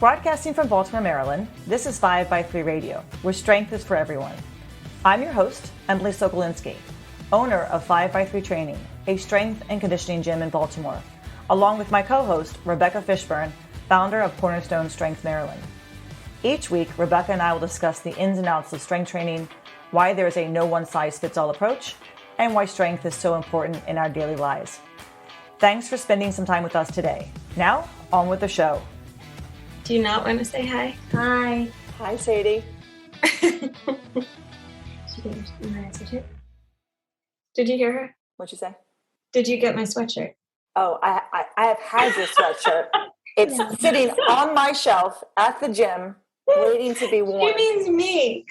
Broadcasting from Baltimore, Maryland, this is 5x3 Radio, where strength is for everyone. I'm your host, Emily Sokolinski, owner of 5x3 Training, a strength and conditioning gym in Baltimore, along with my co-host, Rebecca Fishburne, founder of Cornerstone Strength Maryland. Each week, Rebecca and I will discuss the ins and outs of strength training, why there is a no one-size-fits-all approach, and why strength is so important in our daily lives. Thanks for spending some time with us today. Now, on with the show. Do you not want to say hi? Hi. Hi, Sadie. Did you hear her? What'd you say? Did you get my sweatshirt? Oh, I have had your sweatshirt. It's sitting on my shelf at the gym, waiting to be worn. She means me.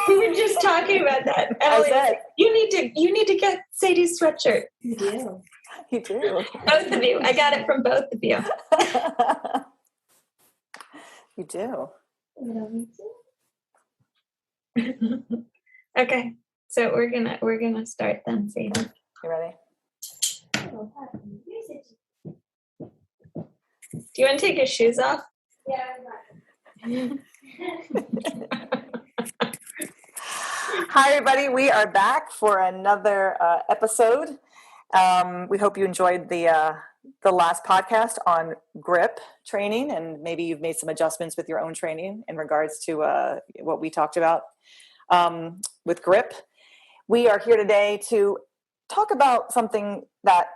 We were just talking about that. Emily, I said, you need to get Sadie's sweatshirt. You do. You do. Both of you. I got it from both of you. You do. Okay, so we're gonna start then, Sadie. You ready? Do you want to take your shoes off? Yeah. Hi, everybody. We are back for another episode. We hope you enjoyed the last podcast on grip training, and maybe you've made some adjustments with your own training in regards to what we talked about with grip. We are here today to talk about something that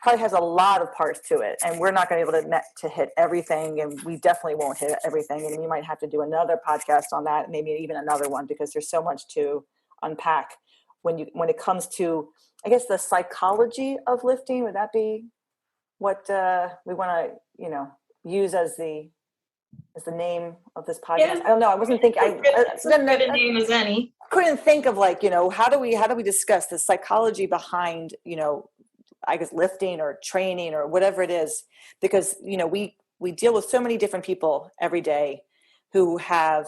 probably has a lot of parts to it, and we're not going to be able to hit everything, and we definitely won't hit everything, and we might have to do another podcast on that, maybe even another one, because there's so much to unpack when it comes to, I guess, the psychology of lifting. Would that be what we want to, use as the name of this podcast? Yeah. I don't know. I wasn't thinking. As good a name as any. Couldn't think of how do we discuss the psychology behind, I guess, lifting or training or whatever it is, because, we deal with so many different people every day who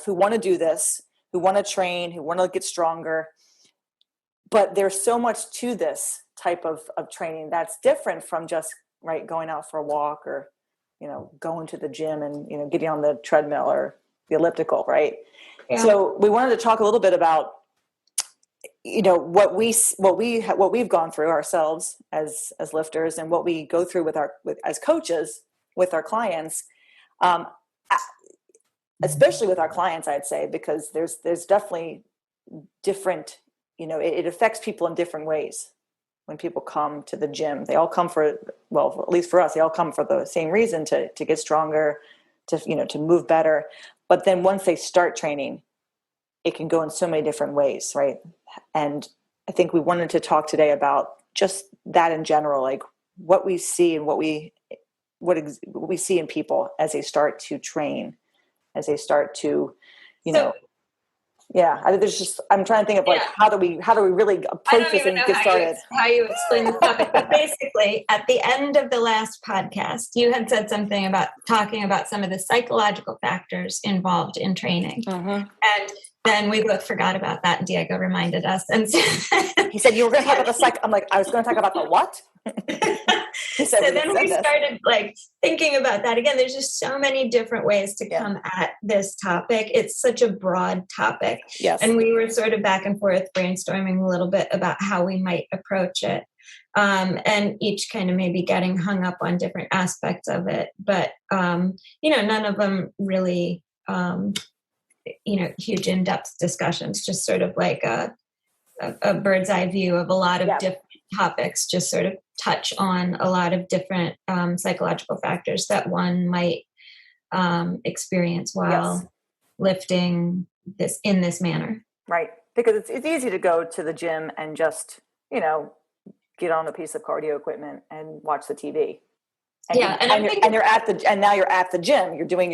want to do this, who want to train, who want to get stronger. But there's so much to this type of training that's different from just going out for a walk or, going to the gym and, getting on the treadmill or the elliptical. Right. Yeah. So we wanted to talk a little bit about, what we've gone through ourselves as lifters, and what we go through as coaches with our clients, especially with our clients, I'd say, because there's definitely different, it affects people in different ways. When people come to the gym, they all come at least for us, they all come for the same reason, to get stronger, to move better. But then once they start training, it can go in so many different ways, right? And I think we wanted to talk today about just that in general, like what we see and what we see in people as they start to train, as they start to, yeah. I'm trying to think of how do we really approach this and get started? How you explain the topic, but basically, at the end of the last podcast, you had said something about talking about some of the psychological factors involved in training, and then we both forgot about that, and Diego reminded us. And he said, "You were going to talk about the I'm like, I was going to talk about the what?" So then we started thinking about that again. There's just so many different ways to come at this topic. It's such a broad topic. Yes. And we were sort of back and forth brainstorming a little bit about how we might approach it. And each kind of maybe getting hung up on different aspects of it. But, none of them really, huge in-depth discussions, just sort of like a bird's eye view of a lot of different topics, just sort of touch on a lot of different psychological factors that one might experience while lifting this in this manner. Right. Because it's easy to go to the gym and just, get on a piece of cardio equipment and watch the TV. And now you're at the gym. You're doing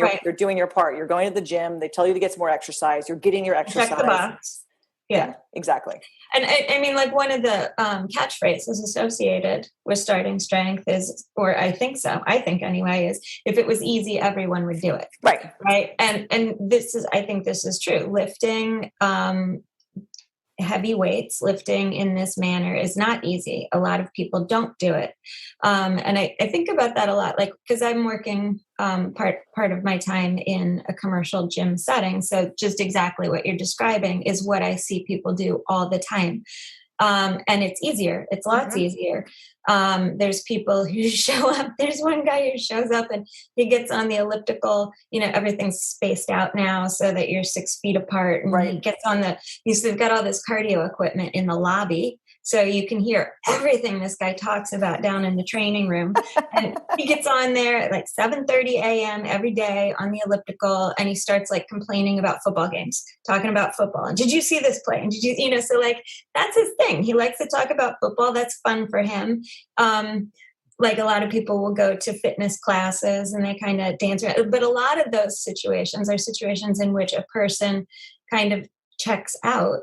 your part. You're going to the gym. They tell you to get some more exercise. You're getting your exercise. Check the box. Yeah, exactly. And I mean, one of the catchphrases associated with starting strength is, or I think so, anyway, is if it was easy, everyone would do it. Right. Right. And I think this is true. Lifting heavy weights, lifting in this manner is not easy. A lot of people don't do it. And I think about that a lot, like, because I'm working part of my time in a commercial gym setting. So just exactly what you're describing is what I see people do all the time. And it's easier. It's lots easier. There's people who show up. There's one guy who shows up and he gets on the elliptical. Everything's spaced out now so that you're 6 feet apart. And he gets on they've got all this cardio equipment in the lobby. So you can hear everything this guy talks about down in the training room. And he gets on there at like 7:30 a.m. every day on the elliptical. And he starts like complaining about football games, talking about football. And did you see this play? And did you, so like, that's his thing. He likes to talk about football. That's fun for him. Like a lot of people will go to fitness classes and they kind of dance around. But a lot of those situations are situations in which a person kind of checks out,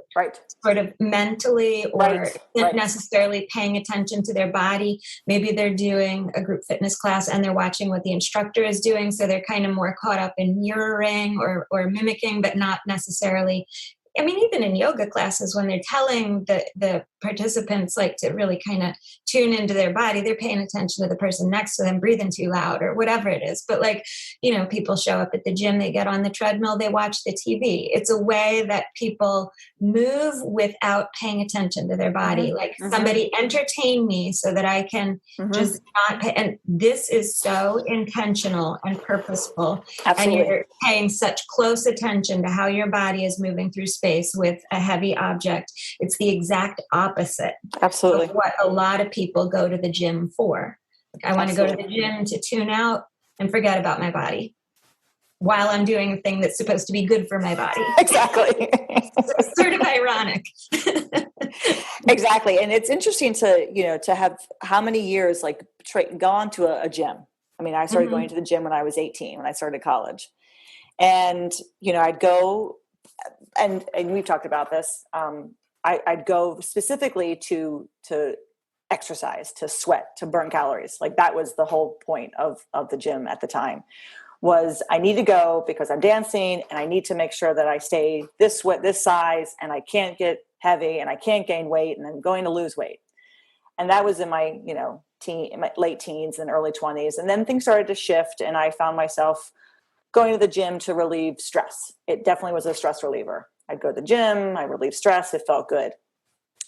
sort of mentally, or isn't necessarily paying attention to their body. Maybe they're doing a group fitness class and they're watching what the instructor is doing. So they're kind of more caught up in mirroring or mimicking, but not necessarily. I mean, even in yoga classes, when they're telling the participants like to really kind of tune into their body, they're paying attention to the person next to them breathing too loud or whatever it is. But like, people show up at the gym, they get on the treadmill, they watch the TV. It's a way that people move without paying attention to their body. Like somebody entertain me so that I can just not pay. And this is so intentional and purposeful. Absolutely. And you're paying such close attention to how your body is moving through space with a heavy object. It's the exact opposite of what a lot of people go to the gym for. I want to go to the gym to tune out and forget about my body while I'm doing a thing that's supposed to be good for my body. Exactly. It's sort of ironic. Exactly. And it's interesting to have how many years like gone to a gym. I mean, I started going to the gym when I was 18, when I started college. And, I'd go, and we've talked about this. I'd go specifically to exercise, to sweat, to burn calories. Like that was the whole point of the gym at the time, was I need to go because I'm dancing and I need to make sure that I stay this size and I can't get heavy and I can't gain weight and I'm going to lose weight. And that was in my, in my late teens and early 20s. And then things started to shift and I found myself going to the gym to relieve stress. It definitely was a stress reliever. I'd go to the gym, I relieved stress, it felt good.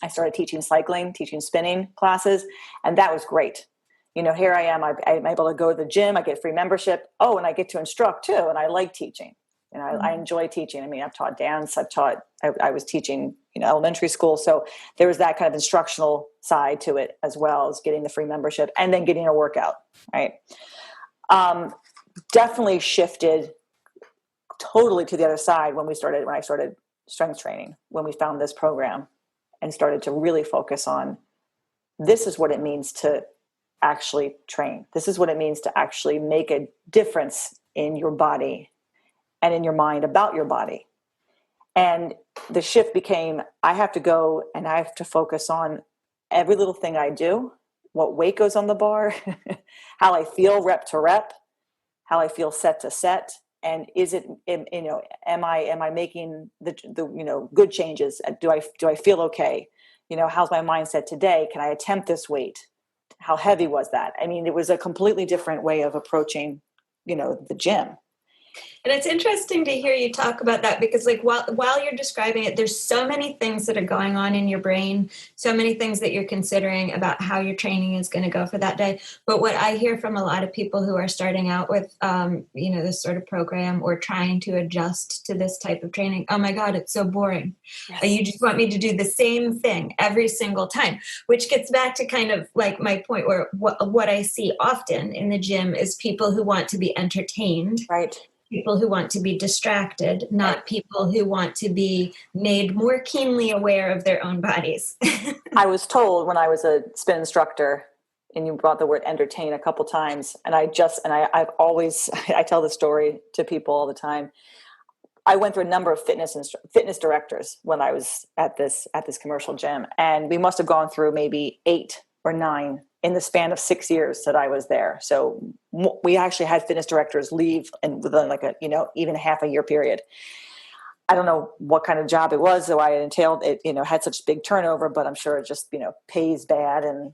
I started teaching cycling, teaching spinning classes, and that was great. Here I am, I'm able to go to the gym, I get free membership. Oh, and I get to instruct too, and I like teaching. And I enjoy teaching. I mean, I've taught dance, I was teaching, elementary school. So there was that kind of instructional side to it, as well as getting the free membership and then getting a workout, right? Definitely shifted totally to the other side when I started strength training, when we found this program and started to really focus on, this is what it means to actually train. This is what it means to actually make a difference in your body and in your mind about your body. And the shift became, I have to go and I have to focus on every little thing I do, what weight goes on the bar, how I feel rep to rep, how I feel set to set. And is it, am I making the good changes? Do I feel okay? How's my mindset today? Can I attempt this weight? How heavy was that? I mean, it was a completely different way of approaching, the gym. And it's interesting to hear you talk about that because like while you're describing it, there's so many things that are going on in your brain, so many things that you're considering about how your training is going to go for that day. But what I hear from a lot of people who are starting out with, this sort of program or trying to adjust to this type of training, oh my God, it's so boring. Yes. You just want me to do the same thing every single time, which gets back to kind of like my point where what I see often in the gym is people who want to be entertained. Right. People who want to be distracted, not people who want to be made more keenly aware of their own bodies. I was told when I was a spin instructor, and you brought the word entertain a couple times, and I've always, I tell the story to people all the time. I went through a number of fitness directors when I was at this commercial gym, and we must have gone through maybe 8 or 9 in the span of 6 years that I was there. So we actually had fitness directors leave and within like even half a year period. I don't know what kind of job it was, though I entailed it, had such big turnover, but I'm sure it just, pays bad and,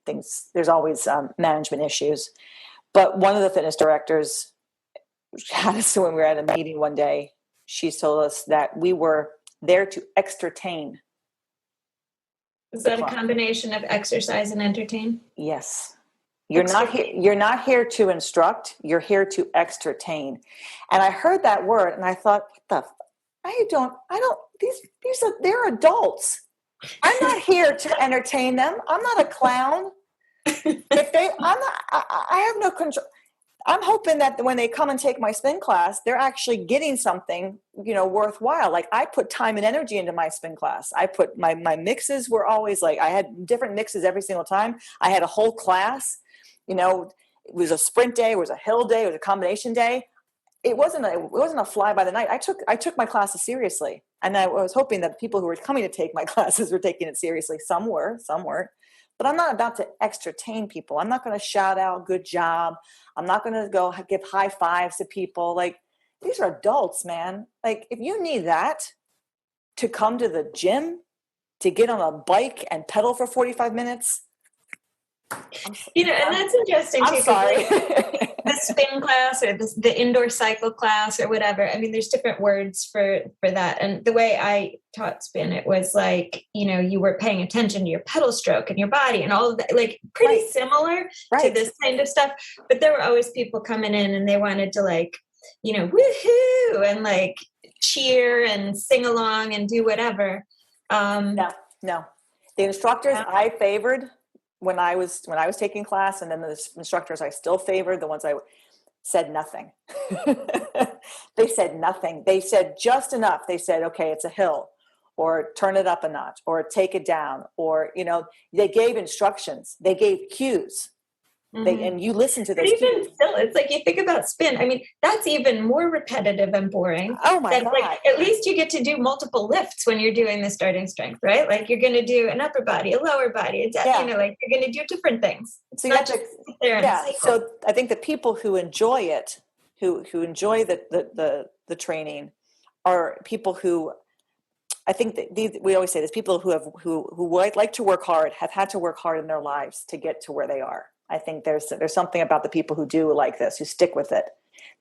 things, there's always management issues. But one of the fitness directors had us, when we were at a meeting one day, she told us that we were there to extertain. Is that a combination of exercise and entertain? Yes. You're not here to instruct, you're here to extertain. And I heard that word and I thought, they're adults. I'm not here to entertain them. I'm not a clown. I have no control. I'm hoping that when they come and take my spin class, they're actually getting something, worthwhile. Like, I put time and energy into my spin class. I put my mixes were always like, I had different mixes every single time. I had a whole class, it was a sprint day, it was a hill day, it was a combination day. It wasn't a fly by the night. I took my classes seriously. And I was hoping that the people who were coming to take my classes were taking it seriously. Some were, some weren't. But I'm not about to extertain people. I'm not going to shout out, good job. I'm not going to go give high fives to people. Like, these are adults, man. Like, if you need that to come to the gym, to get on a bike and pedal for 45 minutes. And that's interesting too. I'm sorry. The spin class or the indoor cycle class or whatever. I mean, there's different words for that. And the way I taught spin, it was like, you were paying attention to your pedal stroke and your body and all of that, like pretty similar to this kind of stuff. But there were always people coming in and they wanted to like, woohoo and like cheer and sing along and do whatever. No. The instructors I favored when I was taking class, and then the instructors I still favored, the ones I said nothing. They said nothing. They said just enough. They said, okay, it's a hill, or turn it up a notch, or take it down, or, they gave instructions. They gave cues. Mm-hmm. And you listen to those cues. Even still, it's like you think about spin. I mean, that's even more repetitive and boring. Oh my God. Like, at least you get to do multiple lifts when you're doing the starting strength, right? Like, you're going to do an upper body, a lower body, like you're going to do different things. So you have to sit there and cycle. So I think the people who enjoy it, who enjoy the training, are people who, I think that we always say this, people who like to work hard, have had to work hard in their lives to get to where they are. I think there's something about the people who do like this, who stick with it.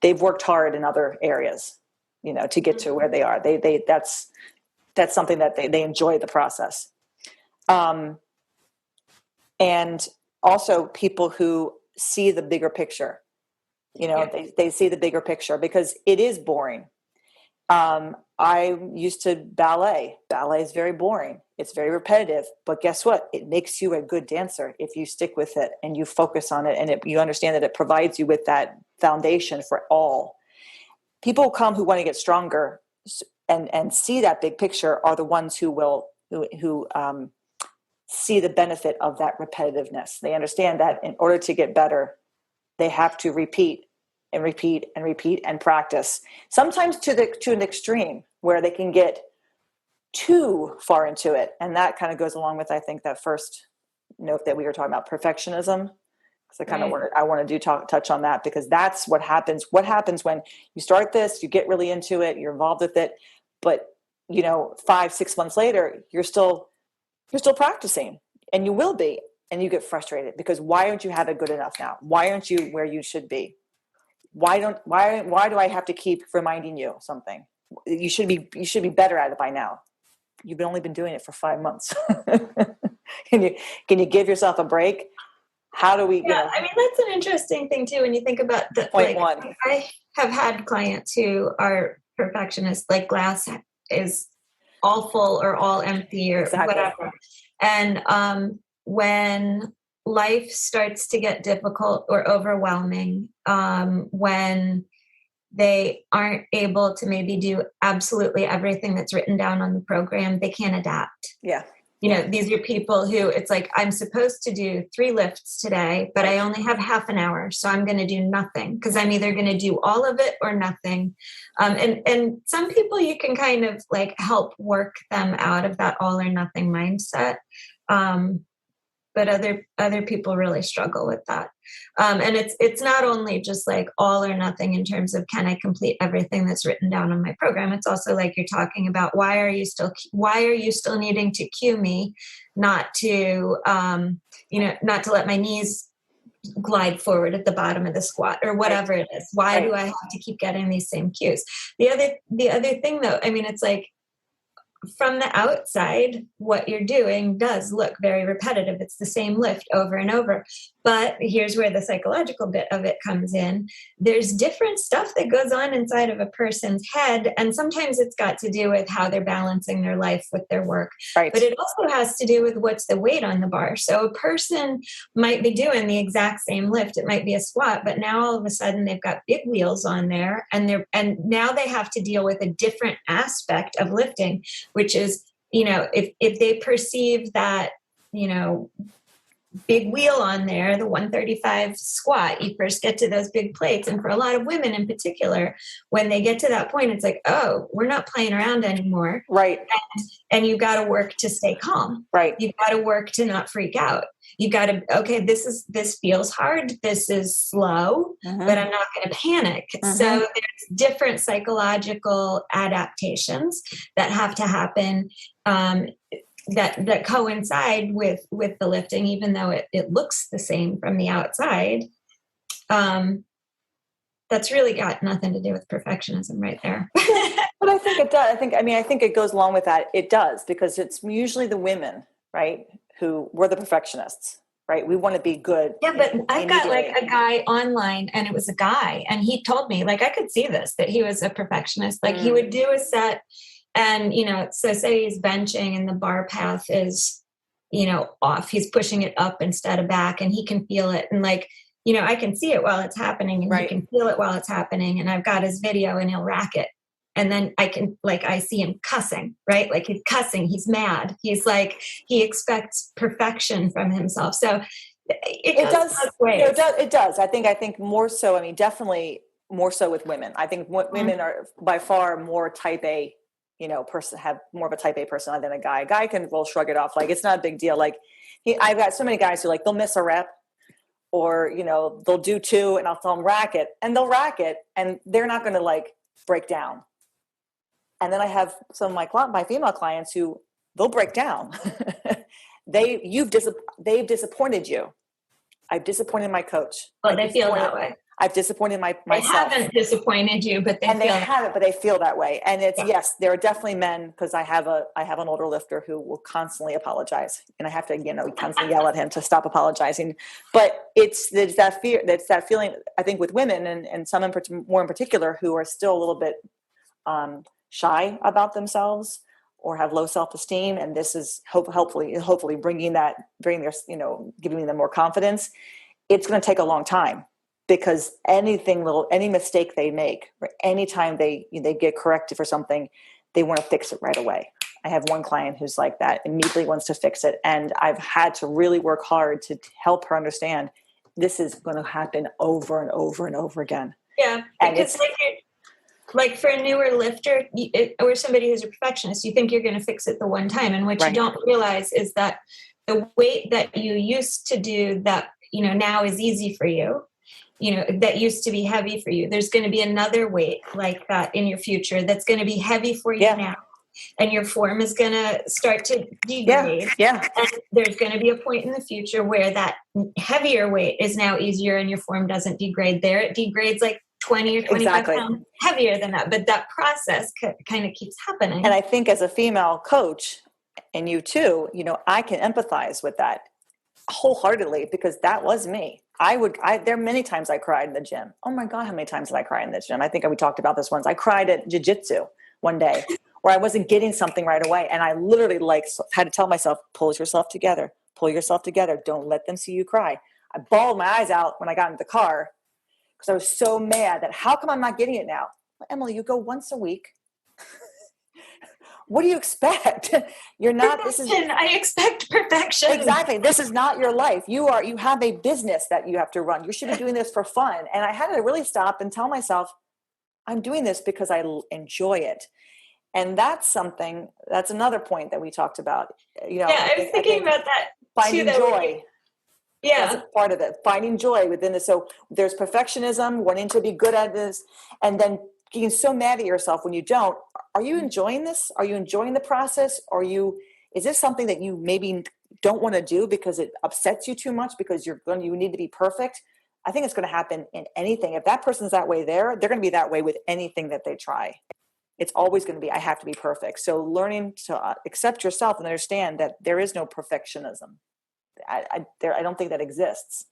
They've worked hard in other areas, to get to where they are. That's something that they enjoy the process. And also people who see the bigger picture, they see the bigger picture, because it is boring. I used to ballet. Ballet is very boring. It's very repetitive, but guess what? It makes you a good dancer if you stick with it and you focus on it, and you understand that it provides you with that foundation for all. People come who want to get stronger and see that big picture are the ones who see the benefit of that repetitiveness. They understand that in order to get better, they have to repeat and repeat and repeat and practice, sometimes to an extreme where they can get too far into it. And that kind of goes along with, I think, that first note that we were talking about, perfectionism. Because I kind of want to touch on that, because that's what happens. What happens when you start this, you get really into it, you're involved with it, but 5-6 months later, you're still practicing, and you will be, and you get frustrated because why don't you have it good enough now? Why aren't you where you should be? Why do I have to keep reminding you something? You should be better at it by now. You've only been doing it for 5 months. Can you give yourself a break? How do we? I mean, that's an interesting thing too. When you think about the point one, I have had clients who are perfectionists, like glass is all full or all empty or whatever. And when life starts to get difficult or overwhelming, when they aren't able to maybe do absolutely everything that's written down on the program, they can't adapt. Yeah. These are people who it's like, I'm supposed to do 3 lifts today, but I only have half an hour. So I'm going to do nothing, because I'm either going to do all of it or nothing. And some people you can kind of like help work them out of that all or nothing mindset. but other people really struggle with that. And it's not only just like all or nothing in terms of can I complete everything that's written down on my program. It's also like you're talking about why are you still needing to cue me not to not to let my knees glide forward at the bottom of the squat or whatever it is. Why do I have to keep getting these same cues? The other thing though, I mean, it's like, from the outside, what you're doing does look very repetitive. It's the same lift over and over. But here's where the psychological bit of it comes in. There's different stuff that goes on inside of a person's head. And sometimes it's got to do with how they're balancing their life with their work. Right. But it also has to do with what's the weight on the bar. So a person might be doing the exact same lift. It might be a squat, but now all of a sudden they've got big wheels on there and now they have to deal with a different aspect of lifting, which is, if they perceive that, big wheel on there, the 135 squat, you first get to those big plates. And for a lot of women in particular, when they get to that point, it's like, oh, we're not playing around anymore. Right. And you've got to work to stay calm. Right. You've got to work to not freak out. You got to, okay, this feels hard. This is slow, but I'm not going to panic. So there's different psychological adaptations that have to happen that coincide with the lifting, even though it looks the same from the outside. That's really got nothing to do with perfectionism right there. But I think it does. I think it goes along with that. It does, because it's usually the women, right, who were the perfectionists, right? We want to be good. Yeah, but I got like a guy online, and it was a guy, and he told me, like, I could see this, that he was a perfectionist. Like he would do a set and, so say he's benching and the bar path is, off, he's pushing it up instead of back, and he can feel it. And like, I can see it while it's happening, and he can feel it while it's happening. And I've got his video, and he'll rack it. And then I see him cussing, right? Like he's cussing, he's mad. He's like, he expects perfection from himself. So it does. It does. I think more so, definitely more so with women. I think women are by far more type A, person, have more of a type A personality than a guy. A guy can shrug it off. Like, it's not a big deal. Like I've got so many guys who they'll miss a rep, or, they'll do two and I'll tell them rack it, and they'll rack it, and they're not going to break down. And then I have some of my female clients who they'll break down. They've disappointed you. I've disappointed my coach. Well, they feel that way. I've disappointed myself. They haven't disappointed you, but they feel that way. And it's, yes, there are definitely men, because I have an older lifter who will constantly apologize, and I have to, constantly yell at him to stop apologizing. But it's that fear, that's that feeling, I think, with women and some more in particular, who are still a little bit shy about themselves or have low self-esteem. And this is hopefully bringing their, giving them more confidence. It's going to take a long time, because any mistake they make, or any time they get corrected for something, they want to fix it right away. I have one client who's like that, immediately wants to fix it. And I've had to really work hard to help her understand this is going to happen over and over and over again. Yeah. And because like for a newer lifter or somebody who's a perfectionist, you think you're going to fix it the one time. And what you don't realize is that the weight that you used to do that, now is easy for you, that used to be heavy for you. There's going to be another weight like that in your future that's going to be heavy for you now. And your form is going to start to degrade. Yeah. And there's going to be a point in the future where that heavier weight is now easier and your form doesn't degrade there. It degrades like 20 or 25 pounds heavier than that. But that process kind of keeps happening. And I think as a female coach, and you too, I can empathize with that wholeheartedly, because that was me. There are many times I cried in the gym. Oh my God, how many times did I cry in the gym? I think we talked about this once. I cried at jiu-jitsu one day where I wasn't getting something right away. And I literally had to tell myself, pull yourself together. Don't let them see you cry. I bawled my eyes out when I got into the car, because I was so mad that how come I'm not getting it now? Well, Emily, you go once a week. What do you expect? You're not, I expect perfection. Exactly. This is not your life. You have a business that you have to run. You should be doing this for fun. And I had to really stop and tell myself, I'm doing this because I enjoy it. And that's another point that we talked about. I was thinking about that finding joy. Yeah. That's part of it. Finding joy within this. So there's perfectionism, wanting to be good at this, and then getting so mad at yourself when you don't. Are you enjoying this? Are you enjoying the process? Is this something that you maybe don't want to do because it upsets you too much because you need to be perfect? I think it's going to happen in anything. If that person's that way they're going to be that way with anything that they try. It's always going to be, I have to be perfect. So learning to accept yourself and understand that there is no perfectionism. I don't think that exists.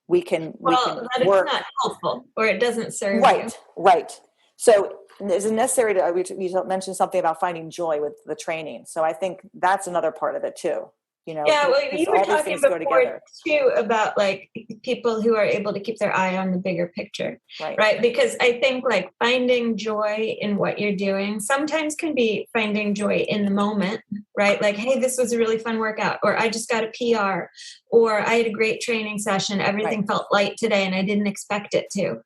We can that work. It's not helpful or it doesn't serve you. Right. So is it necessary you mentioned something about finding joy with the training. So I think that's another part of it too. Yeah, well, you were talking before too about like people who are able to keep their eye on the bigger picture, right? Because I think like finding joy in what you're doing sometimes can be finding joy in the moment, right? Like, hey, this was a really fun workout, or I just got a PR, or I had a great training session. Everything felt light today and I didn't expect it to.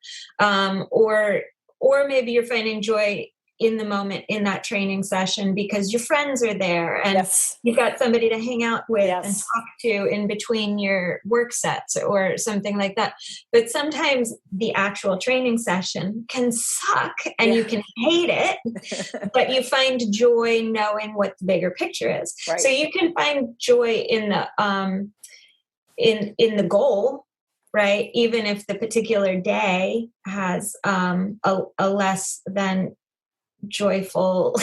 Or maybe you're finding joy in the moment in that training session because your friends are there and you've got somebody to hang out with and talk to in between your work sets or something like that. But sometimes the actual training session can suck and you can hate it, but you find joy knowing what the bigger picture is. So you can find joy in the in the goal, right? Even if the particular day has a less than joyful.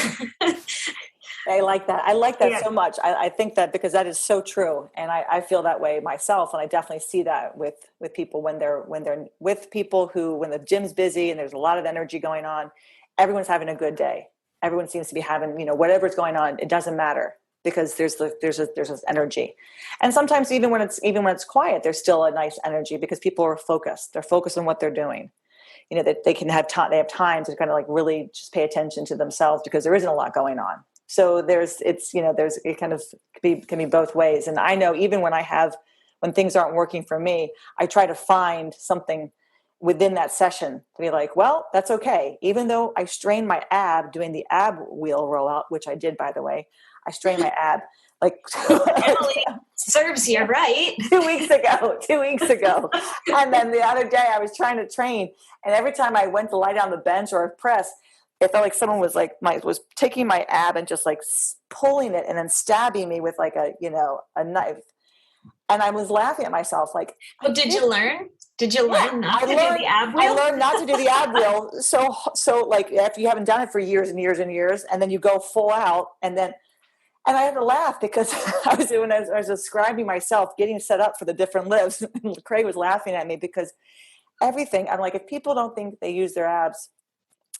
I like that. I like that so much. I think that because that is so true. And I feel that way myself. And I definitely see that with people when they're with people when the gym's busy and there's a lot of energy going on, everyone's having a good day. Everyone seems to be having, whatever's going on, it doesn't matter because there's this energy. And sometimes even when it's quiet, there's still a nice energy because people are focused. They're focused on what they're doing. That they can have time. They have time to kind of like really just pay attention to themselves because there isn't a lot going on. So it kind of can be both ways. And I know even when things aren't working for me, I try to find something within that session to be like, well, that's okay. Even though I strained my ab doing the ab wheel rollout, which I did, by the way, I strained my ab. Like Emily serves you right. 2 weeks ago. And then the other day I was trying to train and every time I went to lie down the bench or press, it felt like someone was taking my ab and just like pulling it and then stabbing me with like a knife. And I was laughing at myself like, well, did you learn not to do the ab wheel? I learned not to do the ab wheel. So like after you haven't done it for years and years and years and then you go full out and I had to laugh because I was describing myself getting set up for the different lifts. Craig was laughing at me because everything, I'm like, if people don't think they use their abs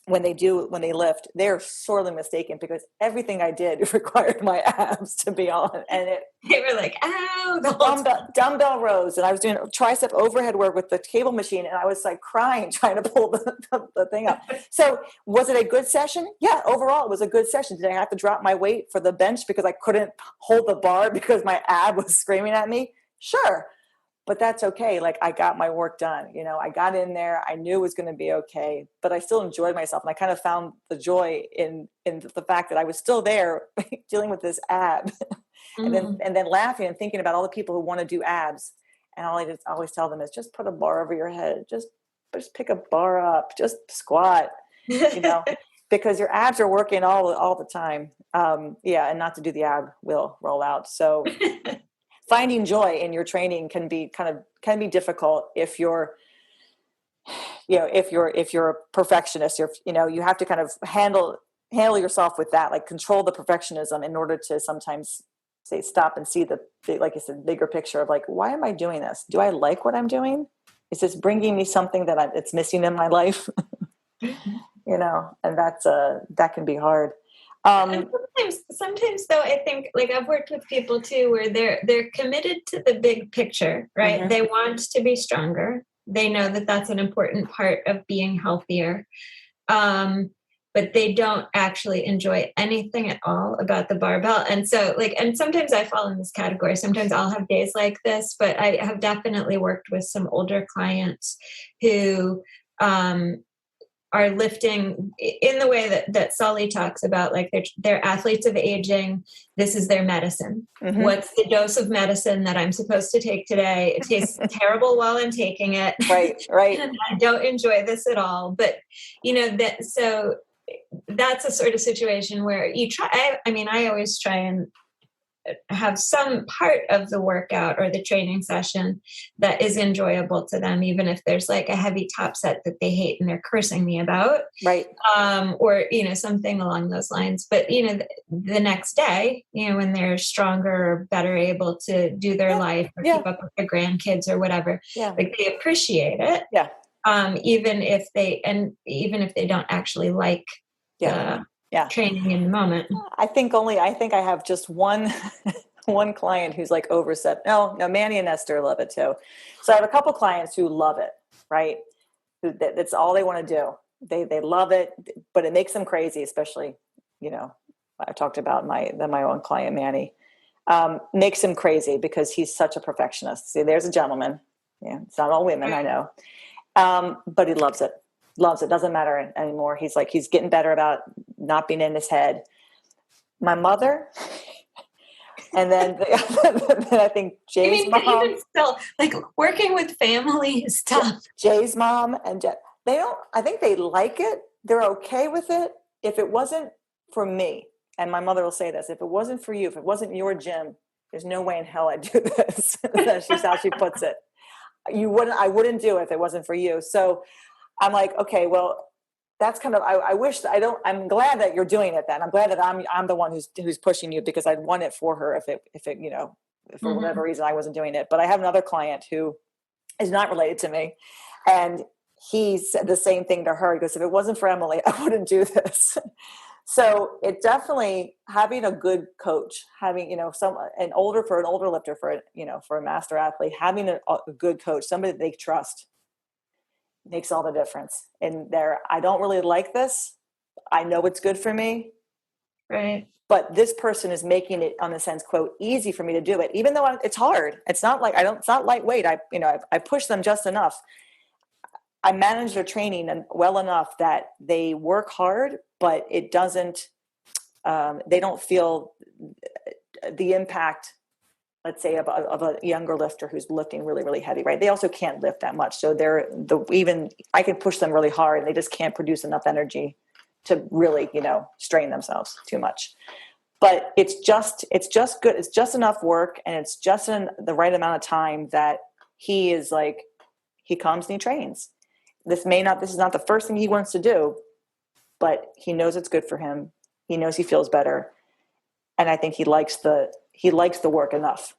when they lift, they're sorely mistaken because everything I did required my abs to be on. And they were like, ow, dumbbell rows. And I was doing tricep overhead work with the cable machine. And I was like crying, trying to pull the thing up. So was it a good session? Yeah. Overall, it was a good session. Did I have to drop my weight for the bench because I couldn't hold the bar because my ab was screaming at me? Sure. But that's okay. Like I got my work done, I got in there, I knew it was going to be okay, but I still enjoyed myself. And I kind of found the joy in the fact that I was still there dealing with this ab and then laughing and thinking about all the people who want to do abs. And all I just always tell them is just put a bar over your head. Just pick a bar up, just squat, because your abs are working all the time. And not to do the ab wheel roll out. So finding joy in your training can be difficult if you're a perfectionist. You have to kind of handle yourself with that, like control the perfectionism in order to sometimes say stop and see the like you said, bigger picture of like, why am I doing this? Do I like what I'm doing? Is this bringing me something that it's missing in my life? And that can be hard. And sometimes though, I think like I've worked with people too, where they're committed to the big picture, right? Mm-hmm. They want to be stronger. They know that that's an important part of being healthier. But they don't actually enjoy anything at all about the barbell. And so and sometimes I fall in this category. Sometimes I'll have days like this, but I have definitely worked with some older clients who, are lifting in the way that Sully talks about, like they're athletes of aging. This is their medicine. Mm-hmm. What's the dose of medicine that I'm supposed to take today? It tastes terrible while I'm taking it. Right. And I don't enjoy this at all. But, so that's a sort of situation where you try. I always try and have some part of the workout or the training session that is enjoyable to them, even if there's like a heavy top set that they hate and they're cursing me about. Right. Or, something along those lines. But, the next day, when they're stronger or better able to do their life or keep up with their grandkids or whatever, like they appreciate it. Yeah. Even if they don't actually like the training in the moment. I think I have just one client who's like overset. No, Manny and Esther love it too. So I have a couple clients who love it, right? That's all they want to do. They love it, but it makes them crazy, especially, I talked about my own client, Manny. Makes him crazy because he's such a perfectionist. See, there's a gentleman. Yeah, it's not all women, I know. But he loves it. Doesn't matter anymore. He's getting better about not being in his head. My mother, and then I think Jay's mom. Even still, like working with family is tough. Jay's mom and they don't. I think they like it. They're okay with it. If it wasn't for me, and my mother will say this: if it wasn't for you, if it wasn't your gym, there's no way in hell I'd do this. That's how she puts it. I wouldn't do it if it wasn't for you. So I'm like, okay, well, that's kind of, I'm glad that you're doing it then. I'm glad that I'm the one who's pushing you, because I'd want it for her if it, for whatever reason I wasn't doing it. But I have another client who is not related to me. And he said the same thing to her. He goes, if it wasn't for Emily, I wouldn't do this. So it definitely, having a good coach, having, for an older lifter, for a master athlete, having a good coach, somebody that they trust, makes all the difference. And I don't really like this. I know it's good for me. Right. But this person is making it, on the sense, quote, easy for me to do it, even though it's hard. It's not like it's not lightweight. I push them just enough. I manage their training well enough that they work hard, but it doesn't, they don't feel the impact, let's say, of a younger lifter who's lifting really, really heavy, right? They also can't lift that much. So I can push them really hard and they just can't produce enough energy to really, strain themselves too much. But it's just good. It's just enough work, and it's just in the right amount of time that he is like, he comes and he trains. This is not the first thing he wants to do, but he knows it's good for him. He knows he feels better. And I think he likes the work enough.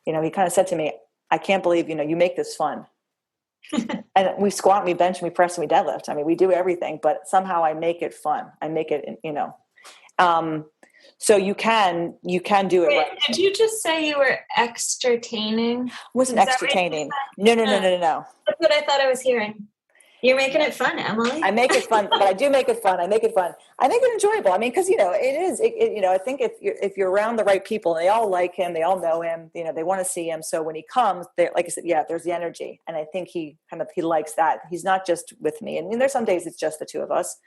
He kind of said to me, I can't believe, you make this fun. And we squat, we bench, we press, and we deadlift. I mean, we do everything, but somehow I make it fun. I make it, so you can do it. Wait, right. Did you just say you were extra-taining? Wasn't extra-taining. No. That's what I thought I was hearing. You're making it fun, Emily. I make it fun, but I do make it fun. I make it fun. I make it enjoyable. I mean, because I think if you're around the right people, and they all like him, they all know him, they want to see him. So when he comes, like I said, there's the energy, and I think he likes that. He's not just with me, and there's some days it's just the two of us.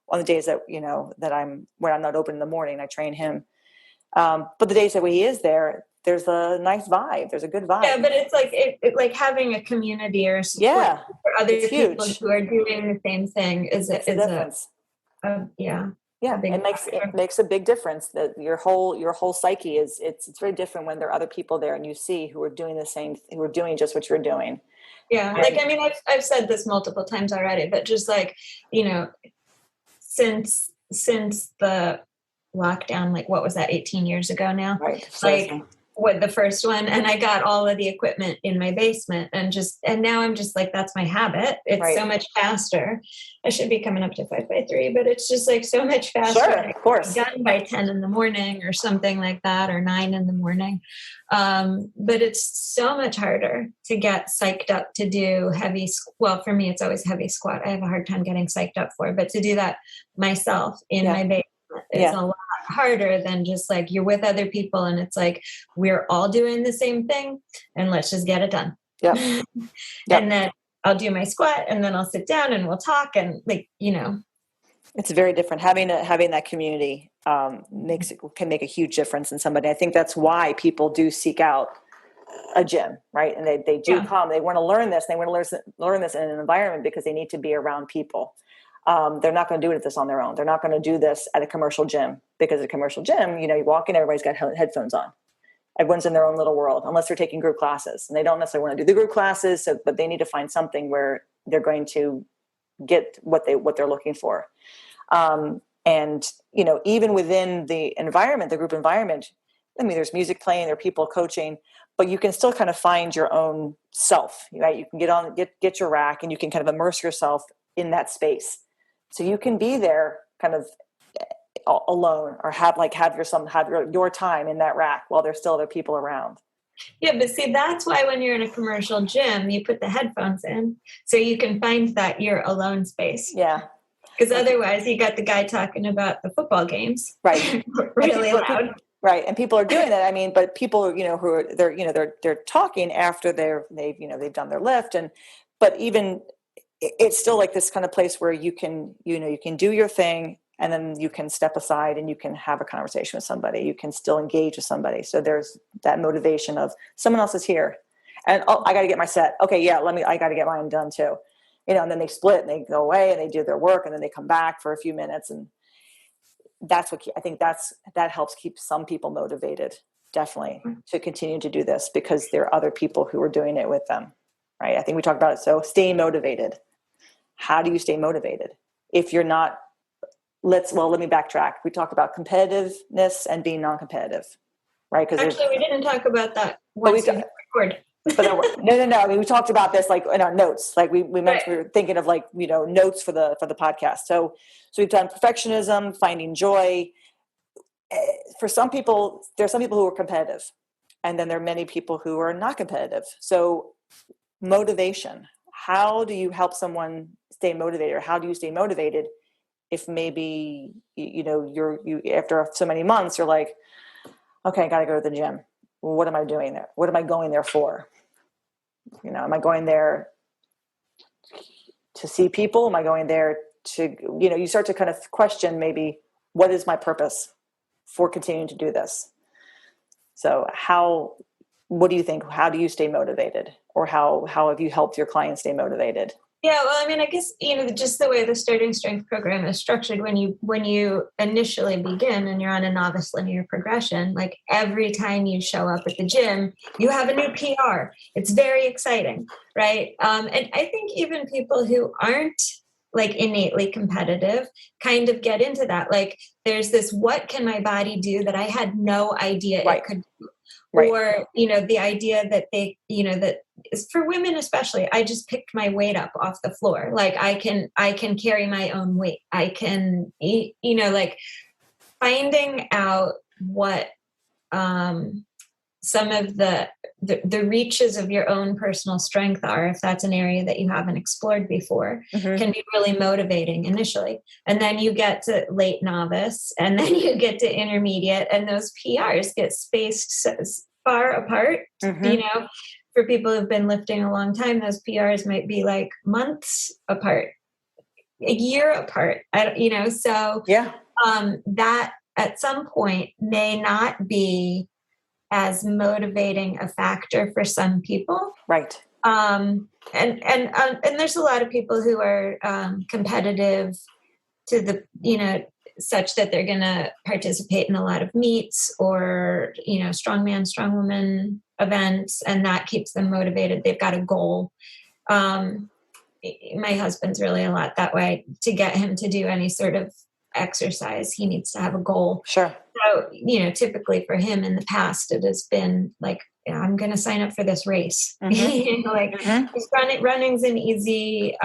On the days that when I'm not open in the morning, I train him. But the days that he is there, there's a nice vibe. There's a good vibe. Yeah, but it's like like having a community or support for other people who are doing the same thing is a difference. It makes a big difference. That your whole psyche it's very different when there are other people there and you see who are doing the same, who are doing just what you're doing. Yeah, I've said this multiple times already, but just like since the lockdown, like what was that, 18 years ago now? Right. Like with the first one, and I got all of the equipment in my basement, and now I'm just like, that's my habit. It's so much faster. I should be coming up to 5x3, but it's just like so much faster. Sure, of course. Done by 10 in the morning or something like that, or 9 in the morning. But it's so much harder to get psyched up to do heavy. Well, for me, it's always heavy squat. I have a hard time getting psyched up for, but to do that myself in my basement is a lot harder than just like you're with other people and it's like we're all doing the same thing and let's just get it done. Yep. And then I'll do my squat and then I'll sit down and we'll talk and like, It's very different. Having that community can make a huge difference in somebody. I think that's why people do seek out a gym, right? And they do come. They want to learn this. They want to learn this in an environment because they need to be around people. They're not going to do this on their own. They're not going to do this at a commercial gym because at a commercial gym, you walk in, everybody's got headphones on. Everyone's in their own little world, unless they're taking group classes, and they don't necessarily want to do the group classes. But they need to find something where they're going to get what they're looking for. And even within the environment, the group environment, I mean, there's music playing, there are people coaching, but you can still kind of find your own self, right? You can get your rack and you can kind of immerse yourself in that space. So you can be there kind of alone or have your time in that rack while there's still other people around. Yeah, but see, that's why when you're in a commercial gym, you put the headphones in so you can find that your alone space. Yeah. Because otherwise you got the guy talking about the football games. Right. Really loud. Right. And people are doing that. I mean, but people, who are, they're talking after they've done their lift but even it's still like this kind of place where you can do your thing and then you can step aside and you can have a conversation with somebody. You can still engage with somebody. So there's that motivation of someone else is here and, I got to get my set. Okay. Yeah. I got to get mine done too. And then they split and they go away and they do their work and then they come back for a few minutes. And that's what I think that helps keep some people motivated, definitely, to continue to do this because there are other people who are doing it with them. Right. I think we talked about it. So stay motivated. How do you stay motivated? If you're not, let me backtrack. We talked about competitiveness and being non-competitive, right? Because actually, we didn't talk about that once we record. No. I mean, we talked about this like in our notes. Like we mentioned, right. We were thinking of like notes for the podcast. So we've done perfectionism, finding joy. For some people, there are some people who are competitive, and then there are many people who are not competitive. So motivation. How do you help someone stay motivated, or how do you stay motivated if maybe you after so many months you're like, okay, I got to go to the gym. Well, what am I doing there? What am I going there for? Am I going there to see people? Am I going there to, you start to kind of question maybe what is my purpose for continuing to do this? So what do you think? How do you stay motivated? Or how have you helped your clients stay motivated? Yeah, well, I mean, I guess, just the way the Starting Strength program is structured, when you initially begin and you're on a novice linear progression, like every time you show up at the gym, you have a new PR. It's very exciting, right? And I think even people who aren't like innately competitive kind of get into that. Like there's this, what can my body do that I had no idea right. It could do? Right. Or, the idea that they, that for women especially, I just picked my weight up off the floor. Like I can carry my own weight. I can, like finding out what some of the reaches of your own personal strength are, if that's an area that you haven't explored befar, can be really motivating initially. And then you get to late novice, and then you get to intermediate, and those PRs get spaced far apart. For people who've been lifting a long time, those PRs might be like months apart, a year apart. So yeah, that at some point may not be as motivating a factor for some people. Right. And there's a lot of people who are competitive to the, such that they're going to participate in a lot of meets or, strongman, strongwoman events, and that keeps them motivated. They've got a goal. My husband's really a lot that way. To get him to do any sort of exercise, he needs to have a goal. Sure. So, typically for him in the past, it has been like, I'm going to sign up for this race. Running's an easy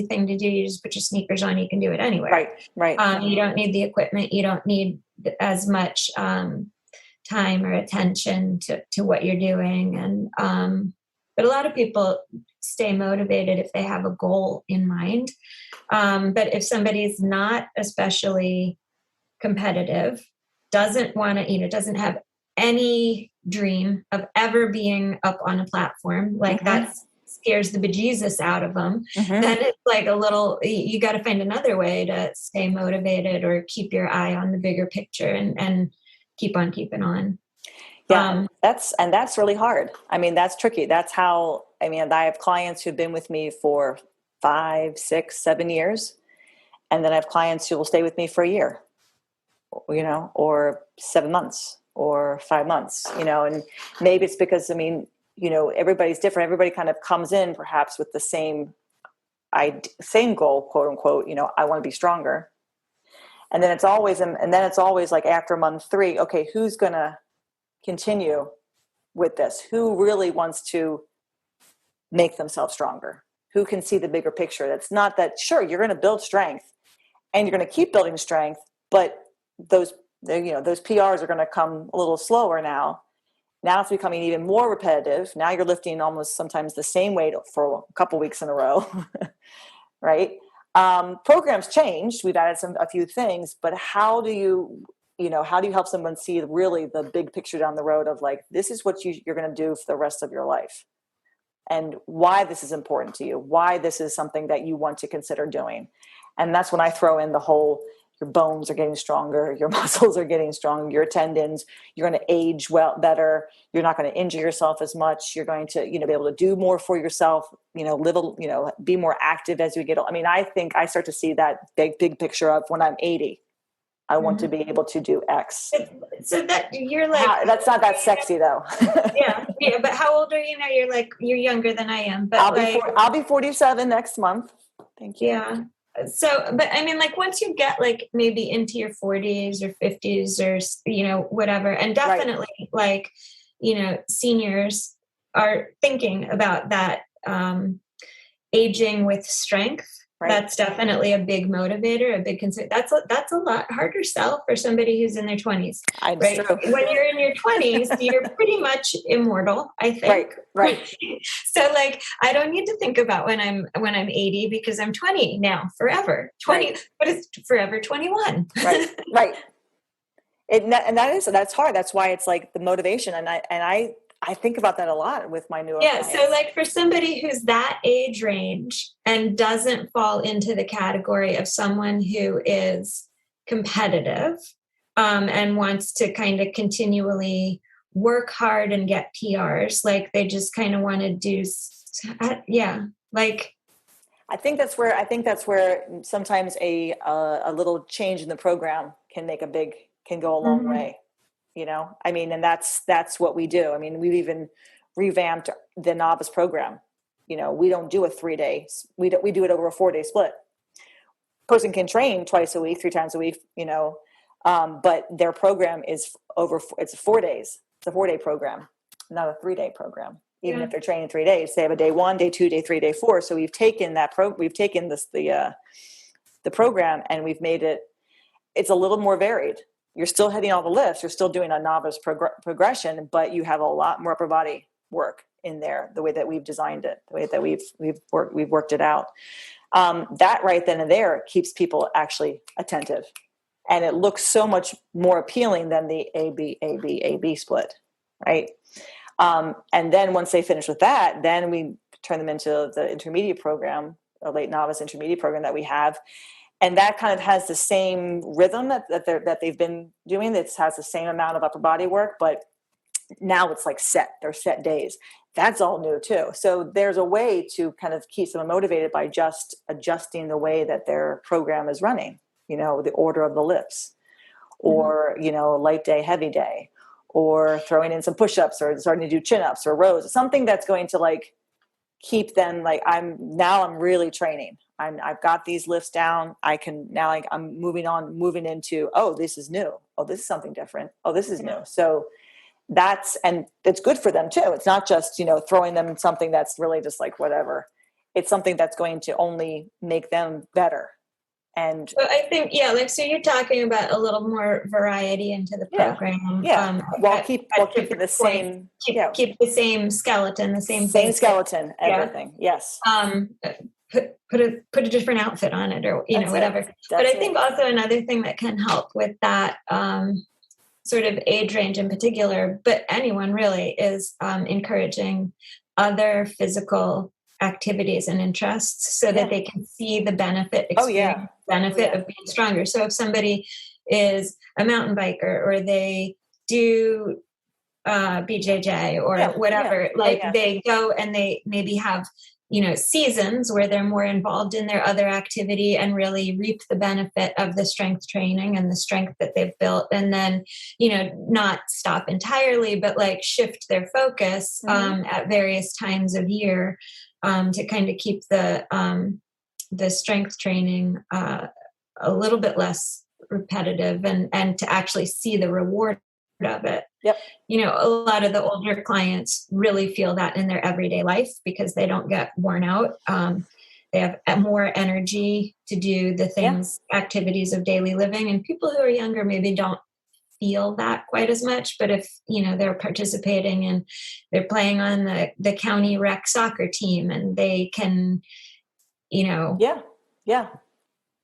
thing to do. You just put your sneakers on, you can do it anywhere. Right. You don't need the equipment. You don't need as much time or attention to what you're doing. And, but a lot of people stay motivated if they have a goal in mind. But if somebody's not especially competitive, doesn't want to, doesn't have any dream of ever being up on a platform, like that's scares the bejesus out of them, Mm-hmm. then it's like you got to find another way to stay motivated or keep your eye on the bigger picture and keep on keeping on. Yeah, that's really hard. I mean, that's tricky. That's how, I mean, I have clients who've been with me for 5, 6, 7 years. And then I have clients who will stay with me for a year, or 7 months or 5 months, and maybe it's because, I mean, everybody's different. Everybody kind of comes in perhaps with the same goal, quote unquote, I want to be stronger. And then it's always like after month 3, okay, who's going to continue with this? Who really wants to make themselves stronger? Who can see the bigger picture? That's not that, sure, you're going to build strength and you're going to keep building strength, but those PRs are going to come a little slower now. Now it's becoming even more repetitive. Now you're lifting almost sometimes the same weight for a couple weeks in a row, right? Programs changed. We've added a few things, but how do you help someone see really the big picture down the road of like, this is what you're going to do for the rest of your life, and why this is important to you, why this is something that you want to consider doing. And that's when I throw in the whole, your bones are getting stronger, your muscles are getting stronger, your tendons, you're going to age better, you're not going to injure yourself as much, you're going to be able to do more for yourself, be more active as we get old. I mean, I think I start to see that big picture of when I'm 80, I want to be able to do X. So that you're like, that's not that sexy though. yeah. But how old are you now? You're younger than I am, but I'll be 47 next month. Thank you. Yeah. So, but I mean, like once you get like maybe into your 40s or 50s or, whatever, and definitely like, seniors are thinking about that, aging with strength. Right. That's definitely a big motivator, a big concern. That's a lot harder sell for somebody who's in their 20s. Right? True. When you're in your 20s, you're pretty much immortal, I think. Right. So like, I don't need to think about when I'm 80 because I'm 20 now, forever 20, right. But it's forever 21. Right. That's hard. That's why it's like the motivation. And I think about that a lot with my newer clients. So like for somebody who's that age range and doesn't fall into the category of someone who is competitive, and wants to kind of continually work hard and get PRs, like they just kind of want to do, like. I think that's where sometimes a little change in the program can go a long way. I mean, and that's what we do. I mean, we've even revamped the novice program. We don't do a 3-day, we do it over a 4-day split. Person can train twice a week, 3 times a week, but their program it's 4 days. It's a 4-day program, not a 3-day program. Even if they're training 3 days, they have a day 1, day 2, day 3, day 4. So we've taken the program and we've made it's a little more varied. You're still hitting all the lifts. You're still doing a novice progression, but you have a lot more upper body work in there. The way that we've designed it, the way that we've worked it out. That right then and there keeps people actually attentive, and it looks so much more appealing than the AB split, right? And then once they finish with that, then we turn them into the intermediate program, a late novice intermediate program that we have. And that kind of has the same rhythm that they've been doing. It has the same amount of upper body work, but now it's like they're set days. That's all new too. So there's a way to kind of keep someone motivated by just adjusting the way that their program is running, the order of the lifts, or, light day, heavy day, or throwing in some push-ups or starting to do chin-ups or rows, something that's going to like keep them like, I'm really training. I've got these lifts down. I'm moving into, oh, this is new. Oh, this is something different. Oh, this is new. So and it's good for them too. It's not just, throwing them something that's really just like whatever. It's something that's going to only make them better. And so I think, so you're talking about a little more variety into the program. Yeah. While keep the same, keep the same skeleton, the same skeleton, everything. Yes. Put a different outfit on it, or whatever. But I think also another thing that can help with that sort of age range in particular, but anyone really, is encouraging other physical activities and interests so that they can see the benefit, experience the benefit of being stronger. So if somebody is a mountain biker or they do BJJ or whatever, they go and they maybe have, seasons where they're more involved in their other activity and really reap the benefit of the strength training and the strength that they've built. And then, not stop entirely, but like shift their focus at various times of year to kind of keep the strength training a little bit less repetitive and to actually see the reward of it. Yep. A lot of the older clients really feel that in their everyday life because they don't get worn out. They have more energy to do the things, activities of daily living. And people who are younger maybe don't feel that quite as much. But if, they're participating and they're playing on the county rec soccer team and they can,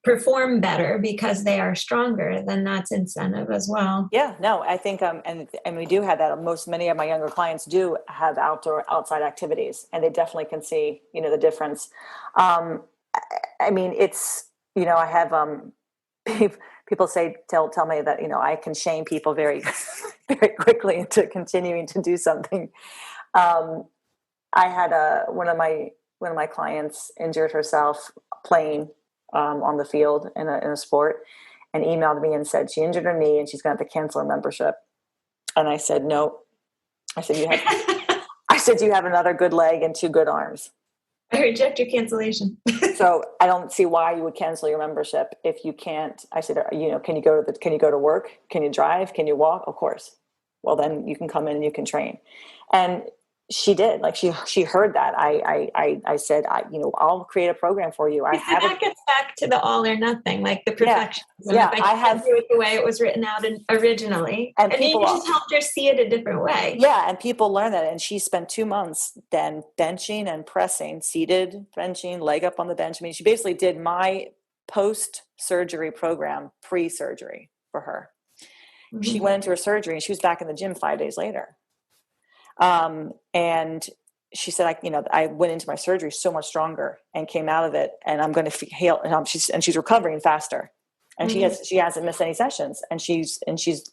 perform better because they are stronger, then that's incentive as well. Yeah, no, I think, and we do have that. Many of my younger clients do have outside activities, and they definitely can see, the difference. I mean, it's, I have, people tell me that, I can shame people very, very quickly into continuing to do something. I had one of my clients injured herself playing on the field in a sport, and emailed me and said she injured her knee and she's going to have to cancel her membership. And I said, no. I said, you have another good leg and two good arms. I reject your cancellation. So I don't see why you would cancel your membership if you can't. I said, can you go to work? Can you drive? Can you walk? Of course. Well, then you can come in and you can train. And she did. Like she heard that. I said, I'll create a program for you. That gets back to the all or nothing, like the perfectionism. Yeah, I have do it the way it was written out originally, and people just helped her see it a different way. Yeah, and people learn that. And she spent 2 months then benching and pressing, seated, benching, leg up on the bench. I mean, she basically did my post-surgery program, pre-surgery for her. Mm-hmm. She went into her surgery and she was back in the gym 5 days later. And she said, I went into my surgery so much stronger and came out of it, and I'm going to heal. And she's recovering faster, and mm-hmm. she hasn't missed any sessions, and she's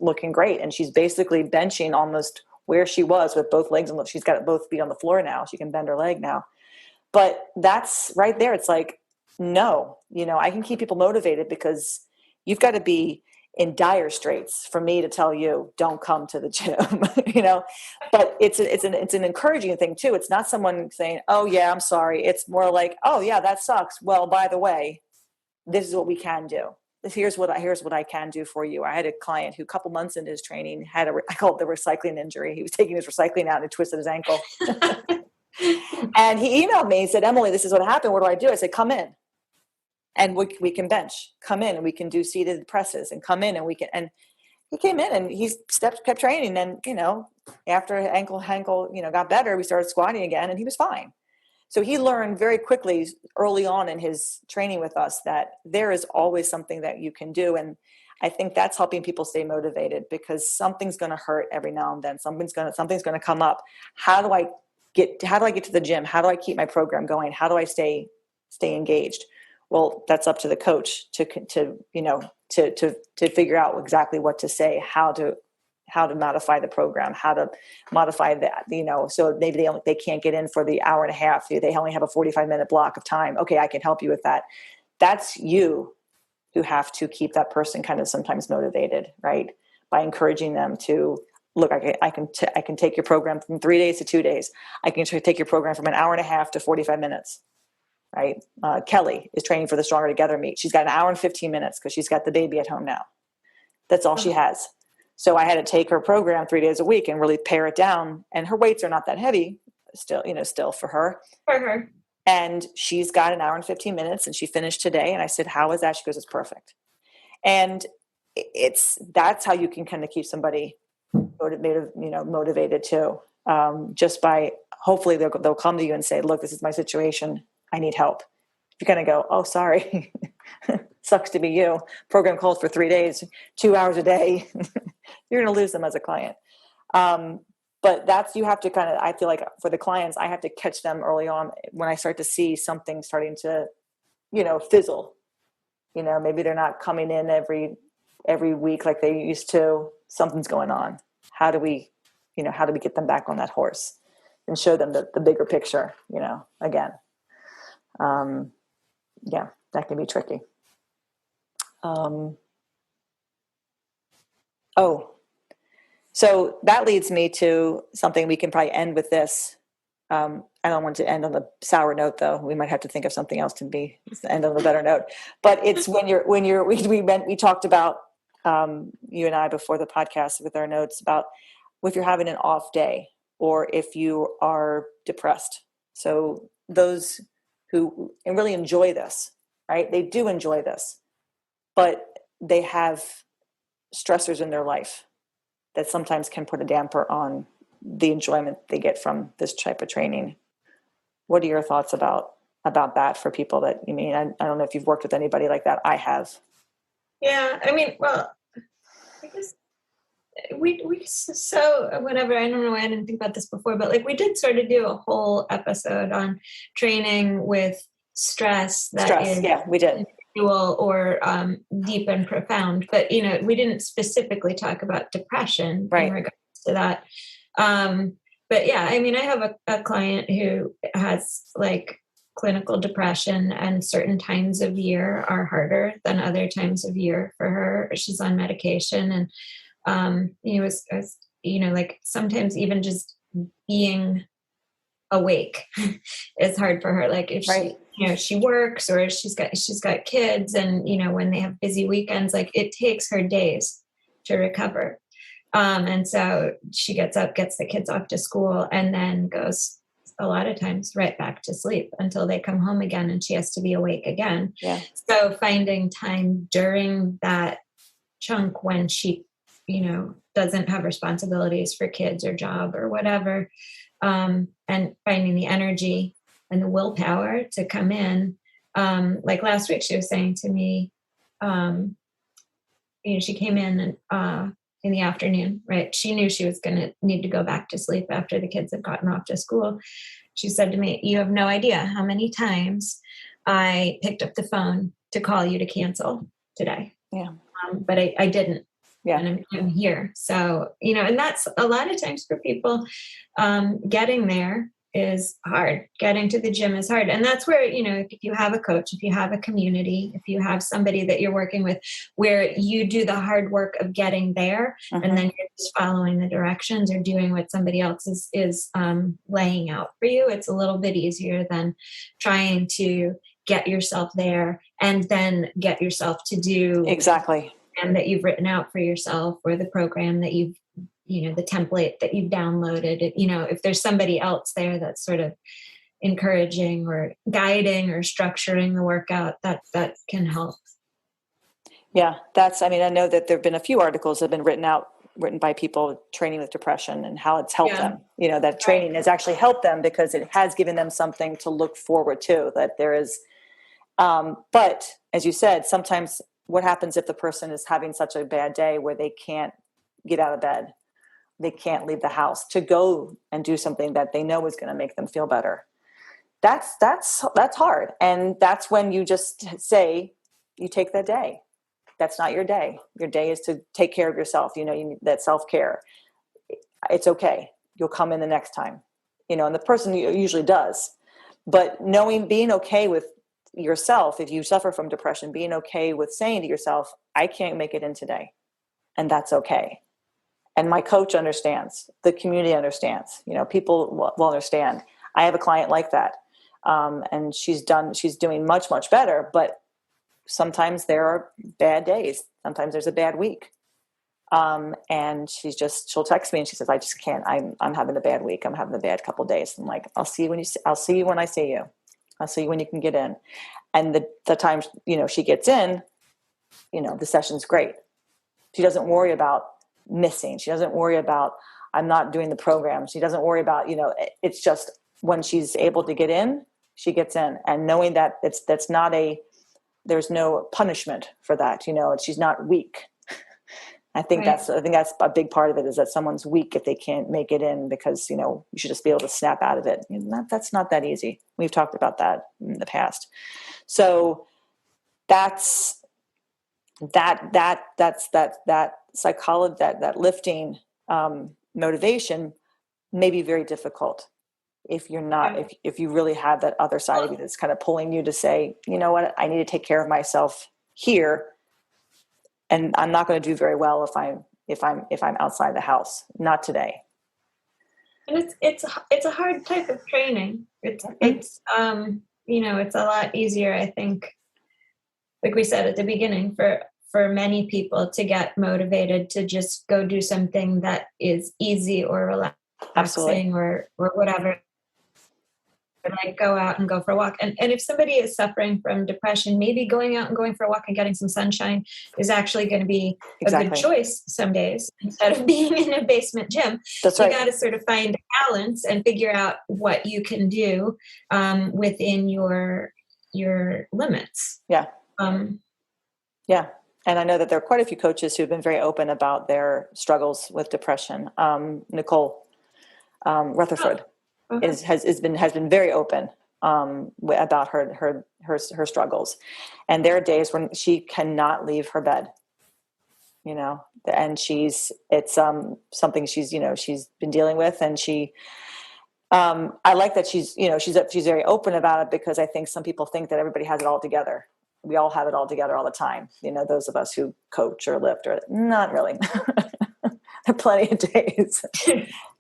looking great. And she's basically benching almost where she was with both legs. And she's got both feet on the floor now. She can bend her leg now, but that's right there. It's like, no, I can keep people motivated because you've got to be in dire straits for me to tell you don't come to the gym, but it's an encouraging thing too. It's not someone saying, oh yeah, I'm sorry. It's more like, oh yeah, that sucks. Well, by the way, this is what we can do. Here's what I can do for you. I had a client who a couple months into his training had I call it the recycling injury. He was taking his recycling out and he twisted his ankle. And he emailed me and said, Emily, this is what happened. What do I do? I said, come in. And we can bench, come in and we can do seated presses, and come in and we can, and he came in and he kept training. And, after ankle, got better, we started squatting again and he was fine. So he learned very quickly early on in his training with us that there is always something that you can do. And I think that's helping people stay motivated because something's going to hurt every now and then. Something's going to come up. How do I get to the gym? How do I keep my program going? How do I stay engaged? Well, that's up to the coach to figure out exactly what to say, how to modify the program, how to modify that, so maybe they can't get in for the hour and a half. They only have a 45-minute block of time. Okay, I can help you with that. That's you who have to keep that person kind of sometimes motivated, right? By encouraging them to look, I can take your program from 3 days to 2 days. I can take your program from an hour and a half to 45 minutes. Right. Kelly is training for the Stronger Together meet. She's got an hour and 15 minutes because she's got the baby at home now. That's all she has. So I had to take her program 3 days a week and really pare it down. And her weights are not that heavy still for her. And she's got an hour and 15 minutes and she finished today. And I said, how is that? She goes, it's perfect. And that's how you can kind of keep somebody motivated too. Just by, hopefully they'll come to you and say, look, this is my situation. I need help. You're going to go, oh, sorry. Sucks to be you. Program called for 3 days, 2 hours a day. You're going to lose them as a client. But that's, you have to kind of, I feel like for the clients, I have to catch them early on when I start to see something starting to, fizzle. Maybe they're not coming in every week like they used to. Something's going on. How do we get them back on that horse and show them the bigger picture, again. Yeah, that can be tricky. So that leads me to something we can probably end with this. I don't want to end on a sour note, though. We might have to think of something else to end on a better note. But it's we talked about, you and I before the podcast with our notes about if you're having an off day or if you are depressed. So those who really enjoy this, right? They do enjoy this, but they have stressors in their life that sometimes can put a damper on the enjoyment they get from this type of training. What are your thoughts about that for people that you mean? I don't know if you've worked with anybody like that. I have. Yeah. I mean, well, I guess so whatever, I don't know why I didn't think about this before, but like we did sort of do a whole episode on training with stress is yeah, we did. individual or deep and profound, but we didn't specifically talk about depression in regards to that. But yeah, I mean, I have a client who has like clinical depression, and certain times of year are harder than other times of year for her. She's on medication, and like sometimes even just being awake is hard for her. Like if she works or she's got kids, and when they have busy weekends, like it takes her days to recover. And so she gets up, gets the kids off to school, and then goes a lot of times right back to sleep until they come home again, and she has to be awake again. Yeah. So finding time during that chunk when she doesn't have responsibilities for kids or job or whatever, and finding the energy and the willpower to come in. Like last week, she was saying to me, she came in the afternoon, right? She knew she was going to need to go back to sleep after the kids had gotten off to school. She said to me, "You have no idea how many times I picked up the phone to call you to cancel today." Yeah. But I didn't. Yeah. And I'm here. So, and that's a lot of times for people, getting there is hard. Getting to the gym is hard. And that's where, if you have a coach, if you have a community, if you have somebody that you're working with where you do the hard work of getting there, and then you're just following the directions or doing what somebody else is laying out for you, it's a little bit easier than trying to get yourself there and then get yourself to do exactly and that you've written out for yourself, or the program that you've, the template that you've downloaded. If there's somebody else there that's sort of encouraging or guiding or structuring the workout, that can help. Yeah, I know that there've been a few articles that have been written by people training with depression and how it's helped them. That training has actually helped them because it has given them something to look forward to, that there is, but as you said, sometimes what happens if the person is having such a bad day where they can't get out of bed, they can't leave the house to go and do something that they know is going to make them feel better? That's hard. And that's when you just say, you take that day. That's not your day. Your day is to take care of yourself. You need that self-care. It's okay. You'll come in the next time, and the person usually does. But being okay with yourself, if you suffer from depression, being okay with saying to yourself, I can't make it in today, and that's okay. And my coach understands, the community understands, people will understand. I have a client like that. And she's doing much, much better, but sometimes there are bad days. Sometimes there's a bad week. And she'll text me and she says, I just can't, I'm having a bad week. I'm having a bad couple of days. I'm like, I'll see you when I see you. I'll see you when you can get in. And the time, she gets in, the session's great. She doesn't worry about missing. She doesn't worry about, I'm not doing the program. She doesn't worry about, it's just when she's able to get in, she gets in. And knowing that there's no punishment for that, she's not weak. I think that's a big part of it, is that someone's weak if they can't make it in, because, you should just be able to snap out of it. That's not that easy. We've talked about that in the past. So that's psychology, that lifting motivation may be very difficult if you're not, if you really have that other side of you that's kind of pulling you to say, you know what, I need to take care of myself here, and I'm not going to do very well if I'm outside the house. Not today. And it's a hard type of training. It's it's a lot easier, I think, like we said at the beginning, for many people to get motivated to just go do something that is easy or relaxing. Absolutely. or whatever, like go out and go for a walk. And if somebody is suffering from depression, maybe going out and going for a walk and getting some sunshine is actually going to be a good choice some days, instead of being in a basement gym. That's right. You got to sort of find a balance and figure out what you can do within your limits. Yeah. Yeah. And I know that there are quite a few coaches who've been very open about their struggles with depression. Nicole Rutherford has been very open about her struggles. And there are days when she cannot leave her bed, and it's something she's been dealing with. And I like that she's very open about it, because I think some people think that everybody has it all together. We all have it all together all the time. Those of us who coach or lift, or not really. There are plenty of days.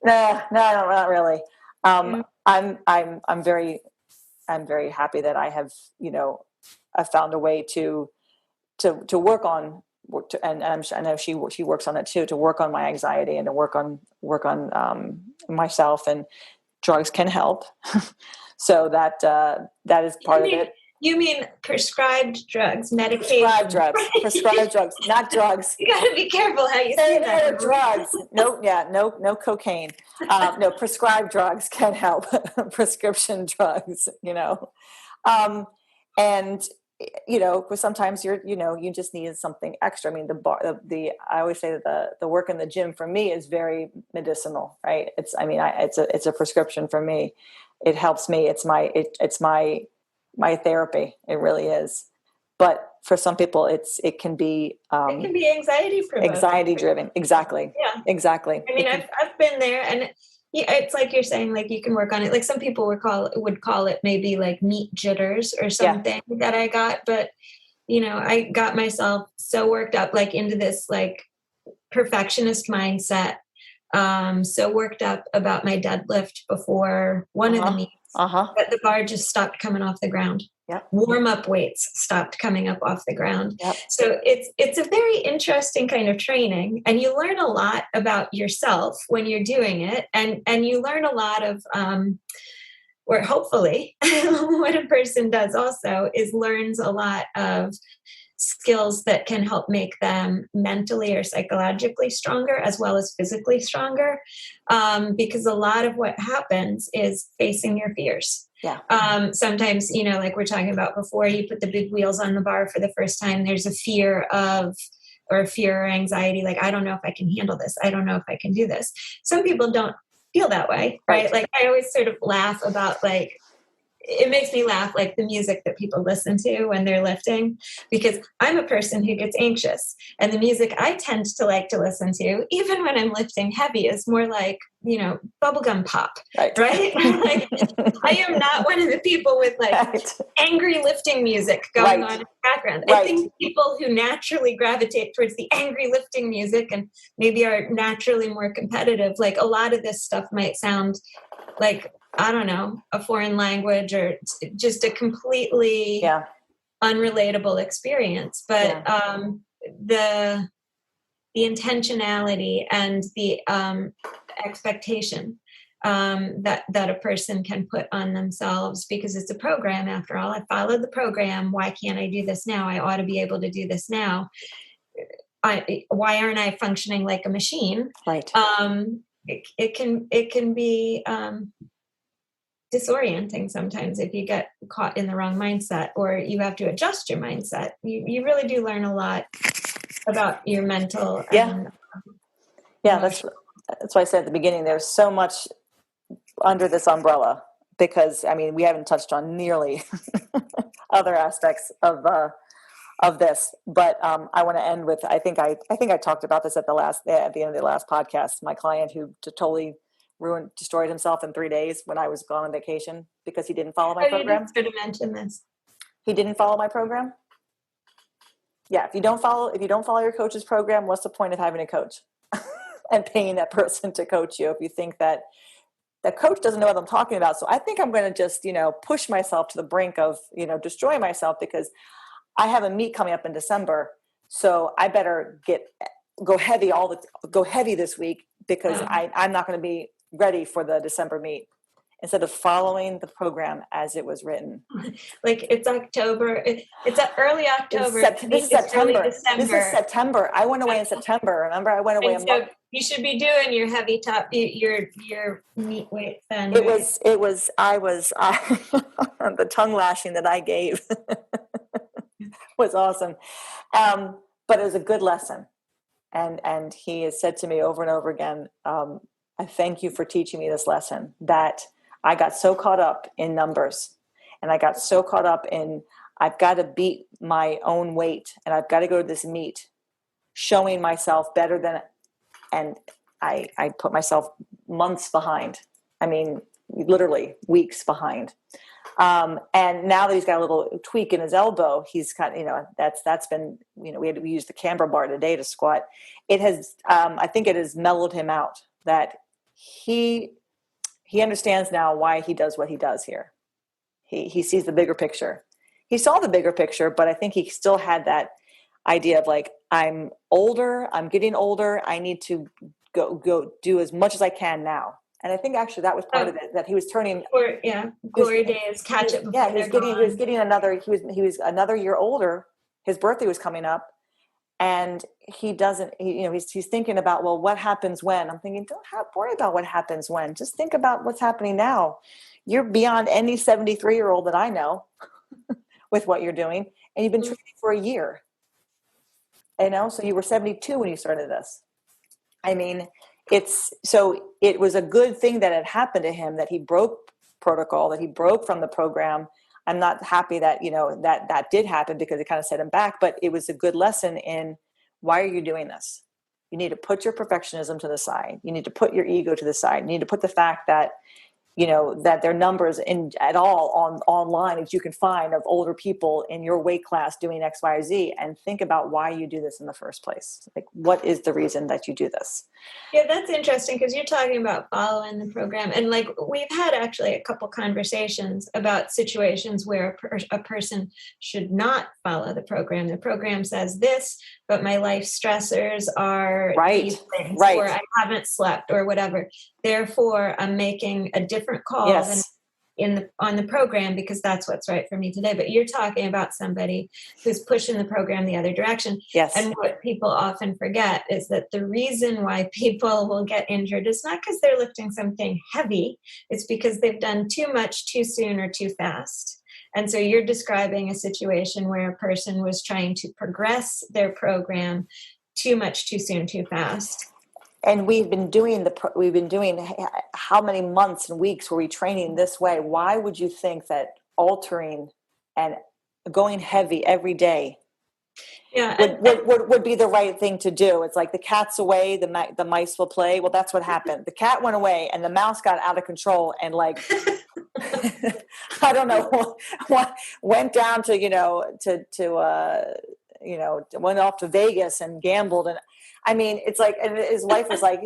No, not really. I'm very happy that I have, I found a way to work on, and I know she works on it too, to work on my anxiety and to work on myself, and drugs can help. So that is part of it. You mean prescribed drugs, medication? Prescribed drugs, not drugs. You got to be careful how you say that. Drugs. No cocaine. No, prescribed drugs can help. Prescription drugs, and because sometimes you just need something extra. I mean, I always say that the work in the gym for me is very medicinal, right? It's a prescription for me. It helps me. It's my therapy. It really is. But for some people, it can be anxiety driven. Exactly. Yeah. Exactly. I mean, I've been there, and it's like you're saying, like you can work on it. Like some people would call it maybe like meat jitters or something that I got. But I got myself so worked up, like into this like perfectionist mindset. So worked up about my deadlift before one of the meets. But the bar just stopped coming off the ground. Yep. Warm up weights stopped coming up off the ground. Yep. So it's a very interesting kind of training, and you learn a lot about yourself when you're doing it, and you learn a lot of or hopefully what a person does also is learns a lot of skills that can help make them mentally or psychologically stronger, as well as physically stronger. Because a lot of what happens is facing your fears. Yeah. Sometimes, like we're talking about before, you put the big wheels on the bar for the first time, there's a fear or anxiety. Like, I don't know if I can handle this. I don't know if I can do this. Some people don't feel that way, right? Like I always sort of laugh about it makes me laugh, like the music that people listen to when they're lifting, because I'm a person who gets anxious, and the music I tend to like to listen to, even when I'm lifting heavy, is more like, bubblegum pop, right? Like, I am not one of the people with angry lifting music going on in the background. I think people who naturally gravitate towards the angry lifting music and maybe are naturally more competitive, like a lot of this stuff might sound like, I don't know, a foreign language or just a completely unrelatable experience. But the intentionality and the expectation that a person can put on themselves, because it's a program after all. I followed the program. Why can't I do this now? I ought to be able to do this now. Why aren't I functioning like a machine? Right. It can be disorienting sometimes if you get caught in the wrong mindset, or you have to adjust your mindset. You really do learn a lot about your mental Yeah. That's why I said at the beginning, there's so much under this umbrella, because I mean, we haven't touched on nearly other aspects of this, but I want to end with, I think I talked about this at the end of the last podcast, my client who totally destroyed himself in 3 days when I was gone on vacation because he didn't follow my program. You did sort of mention this. He didn't follow my program. Yeah, if you don't follow your coach's program, what's the point of having a coach and paying that person to coach you if you think that the coach doesn't know what I'm talking about? So I think I'm going to just, push myself to the brink of, destroying myself, because I have a meet coming up in December. So I better go heavy this week, because I'm not going to be ready for the December meet, instead of following the program as it was written. Like, it's October. It's early October. This is September. This is September. I went away in September. Remember, I went away a month. You should be doing your heavy top, your meat weight then. It was the tongue lashing that I gave was awesome. But it was a good lesson. And he has said to me over and over again, I thank you for teaching me this lesson, that I got so caught up in numbers, and I got so caught up in, I've got to beat my own weight, and I've got to go to this meet showing myself better than, and I put myself months behind. I mean, literally weeks behind. And now that he's got a little tweak in his elbow, he's got, that's been, we used the camber bar today to squat. It has, I think it has mellowed him out, that he understands now why he does what he does here. He sees the bigger picture. He saw the bigger picture, but I think he still had that idea of like, I'm older, I'm getting older, I need to go do as much as I can now. And I think actually that was part of it, that he was turning. Glory days, catch up. Yeah, he was getting another. He was another year older. His birthday was coming up, and he doesn't. He's thinking about, well, what happens when? I'm thinking, don't worry about what happens when. Just think about what's happening now. You're beyond any 73-year-old that I know with what you're doing, and you've been training for a year. So you were 72 when you started this. I mean, it was a good thing that had happened to him, that he broke protocol, that he broke from the program. I'm not happy that, that did happen, because it kind of set him back, but it was a good lesson in, why are you doing this? You need to put your perfectionism to the side. You need to put your ego to the side. You need to put the fact that, that their numbers at all online that you can find of older people in your weight class doing X, Y, or Z, and think about why you do this in the first place. Like, what is the reason that you do this? Yeah, that's interesting, because you're talking about following the program. And like, we've had actually a couple conversations about situations where a person should not follow the program. The program says this, but my life stressors are these things, or I haven't slept, or whatever. Therefore, I'm making a different call than on the program, because that's what's right for me today. But you're talking about somebody who's pushing the program the other direction. Yes. And what people often forget is that the reason why people will get injured is not because they're lifting something heavy. It's because they've done too much too soon or too fast. And so you're describing a situation where a person was trying to progress their program too much too soon, too fast. And we've been doing how many months and weeks were we training this way? Why would you think that altering and going heavy every day would be the right thing to do? It's like, the cat's away, the mice will play. Well, that's what happened. The cat went away and the mouse got out of control, and like, I don't know, went down to, went off to Vegas and gambled. And I mean, it's like, and his wife was like,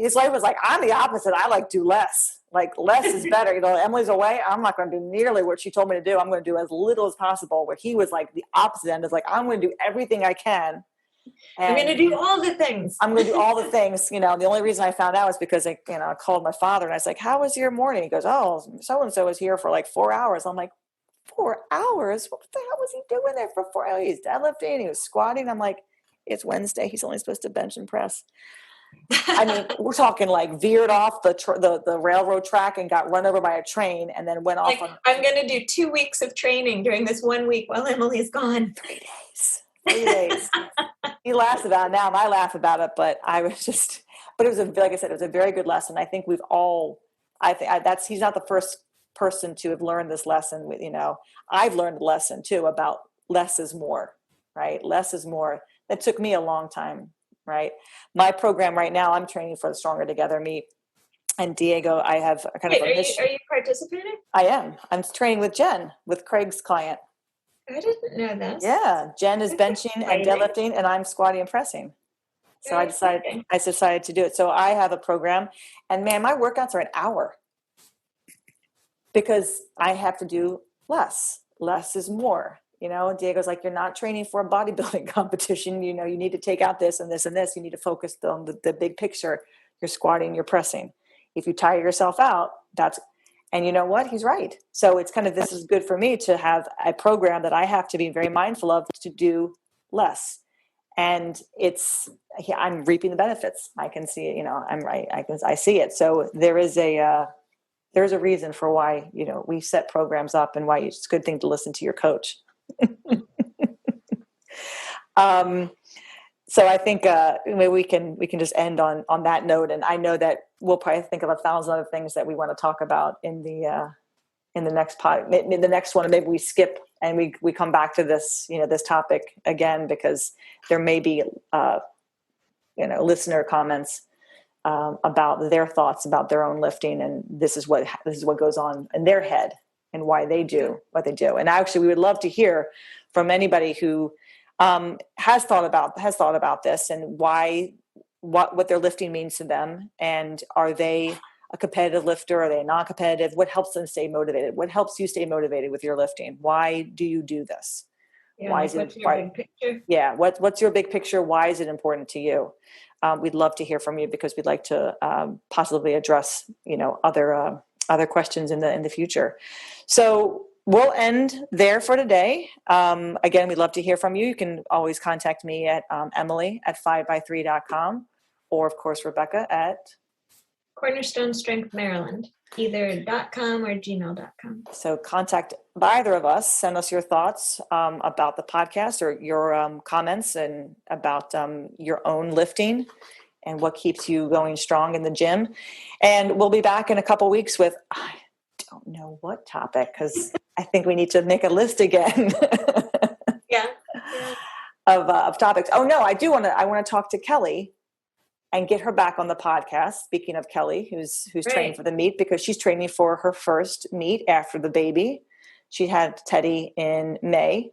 I'm the opposite. I like do less. Like, less is better. Emily's away, I'm not going to do nearly what she told me to do. I'm going to do as little as possible. Where he was like the opposite end, is like, I'm going to do everything I can. I'm going to do all the things. I'm going to do all the things. The only reason I found out was because I called my father, and I was like, how was your morning? He goes, oh, so-and-so was here for like 4 hours. I'm like, 4 hours? What the hell was he doing there for 4 hours? He's deadlifting, he was squatting. I'm like, it's Wednesday. He's only supposed to bench and press. I mean, we're talking like veered off the railroad track and got run over by a train, and then went off. I'm going to do 2 weeks of training during this 1 week while Emily's gone. 3 days. He laughs about it now, and I laugh about it, but but it was like I said, it was a very good lesson. I think he's not the first person to have learned this lesson with, I've learned a lesson too about less is more, right? Less is more. That took me a long time, right? My program right now, I'm training for the Stronger Together meet. And Diego, I have kind of a mission. Are you participating? I am. I'm training with Jen, with Craig's client. I didn't know this. Yeah, Jen is benching and deadlifting, and I'm squatting and pressing. So I decided to do it. So I have a program, and man, my workouts are an hour because I have to do less. Less is more. Diego's like, you're not training for a bodybuilding competition. You need to take out this and this and this. You need to focus on the big picture. You're squatting, you're pressing. If you tire yourself out, and you know what? He's right. So it's this is good for me to have a program that I have to be very mindful of to do less. And I'm reaping the benefits. I can see it, I'm right. I see it. So there's a reason for why, we set programs up and why it's a good thing to listen to your coach. So I think maybe we can just end on that note. And I know that we'll probably think of 1,000 other things that we want to talk about in the next pod, in the next one. Maybe we skip and we come back to this, this topic again, because there may be, listener comments about their thoughts about their own lifting, and this is what goes on in their head and why they do what they do. And actually, we would love to hear from anybody who has thought about this and what their lifting means to them. And are they a competitive lifter? Are they non-competitive? What helps them stay motivated? What helps you stay motivated with your lifting? Why do you do this? Yeah, what's your big picture? Yeah. What's your big picture? Why is it important to you? We'd love to hear from you, because we'd like to possibly address, other questions in the future. So we'll end there for today. Again, we'd love to hear from you. You can always contact me at Emily@5by3.com, or of course, Rebecca at Cornerstone Strength Maryland, either .com or gmail.com. So contact either of us. Send us your thoughts about the podcast, or your comments and about your own lifting and what keeps you going strong in the gym. And we'll be back in a couple weeks with, I don't know what topic, because I think we need to make a list again. Yeah. Of topics. Oh no, I want to talk to Kelly and get her back on the podcast. Speaking of Kelly, who's training for the meet, because she's training for her first meet after the baby. She had Teddy in May.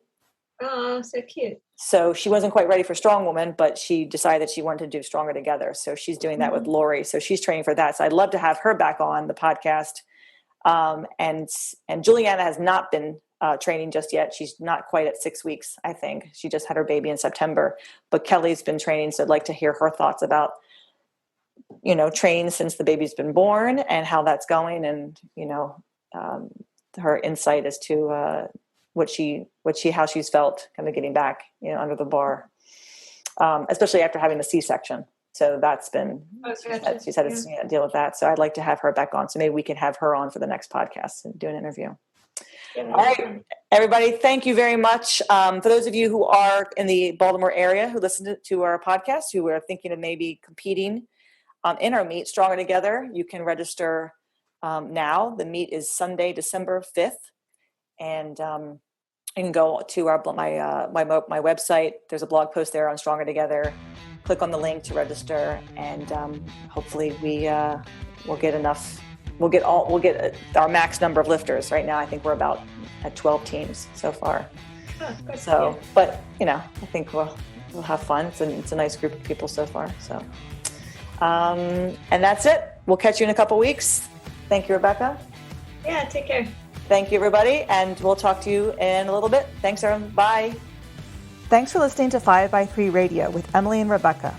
Oh, so cute. So she wasn't quite ready for Strong Woman, but she decided that she wanted to do Stronger Together. So she's doing that with Lori. So she's training for that. So I'd love to have her back on the podcast. And Juliana has not been training just yet. She's not quite at 6 weeks, I think. She just had her baby in September. But Kelly's been training, so I'd like to hear her thoughts about, training since the baby's been born and how that's going, and her insight as to how she's felt kind of getting back under the bar, especially after having the C-section. So that's been, she's had to deal with that. So I'd like to have her back on. So maybe we can have her on for the next podcast and do an interview. Yeah, all right, everybody. Thank you very much. For those of you who are in the Baltimore area who listen to our podcast, who are thinking of maybe competing in our meet, Stronger Together, you can register now. The meet is Sunday, December 5th. And you can go to my website. There's a blog post there on Stronger Together. Click on the link to register, and hopefully we'll get enough. We'll get our max number of lifters. Right now, I think we're about at 12 teams so far. Oh, so, but I think we'll have fun. It's a nice group of people so far. So, and that's it. We'll catch you in a couple weeks. Thank you, Rebecca. Yeah, take care. Thank you, everybody, and we'll talk to you in a little bit. Thanks, everyone. Bye. Thanks for listening to 5x3 Radio with Emily and Rebecca.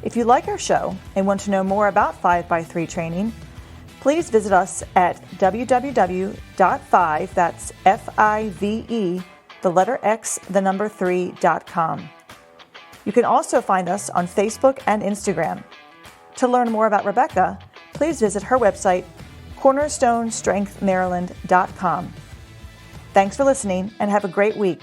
If you like our show and want to know more about 5x3 training, please visit us at www.5, that's F-I-V-E, the letter X, the number 3.com. You can also find us on Facebook and Instagram. To learn more about Rebecca, please visit her website, cornerstonestrengthmaryland.com. Thanks for listening, and have a great week.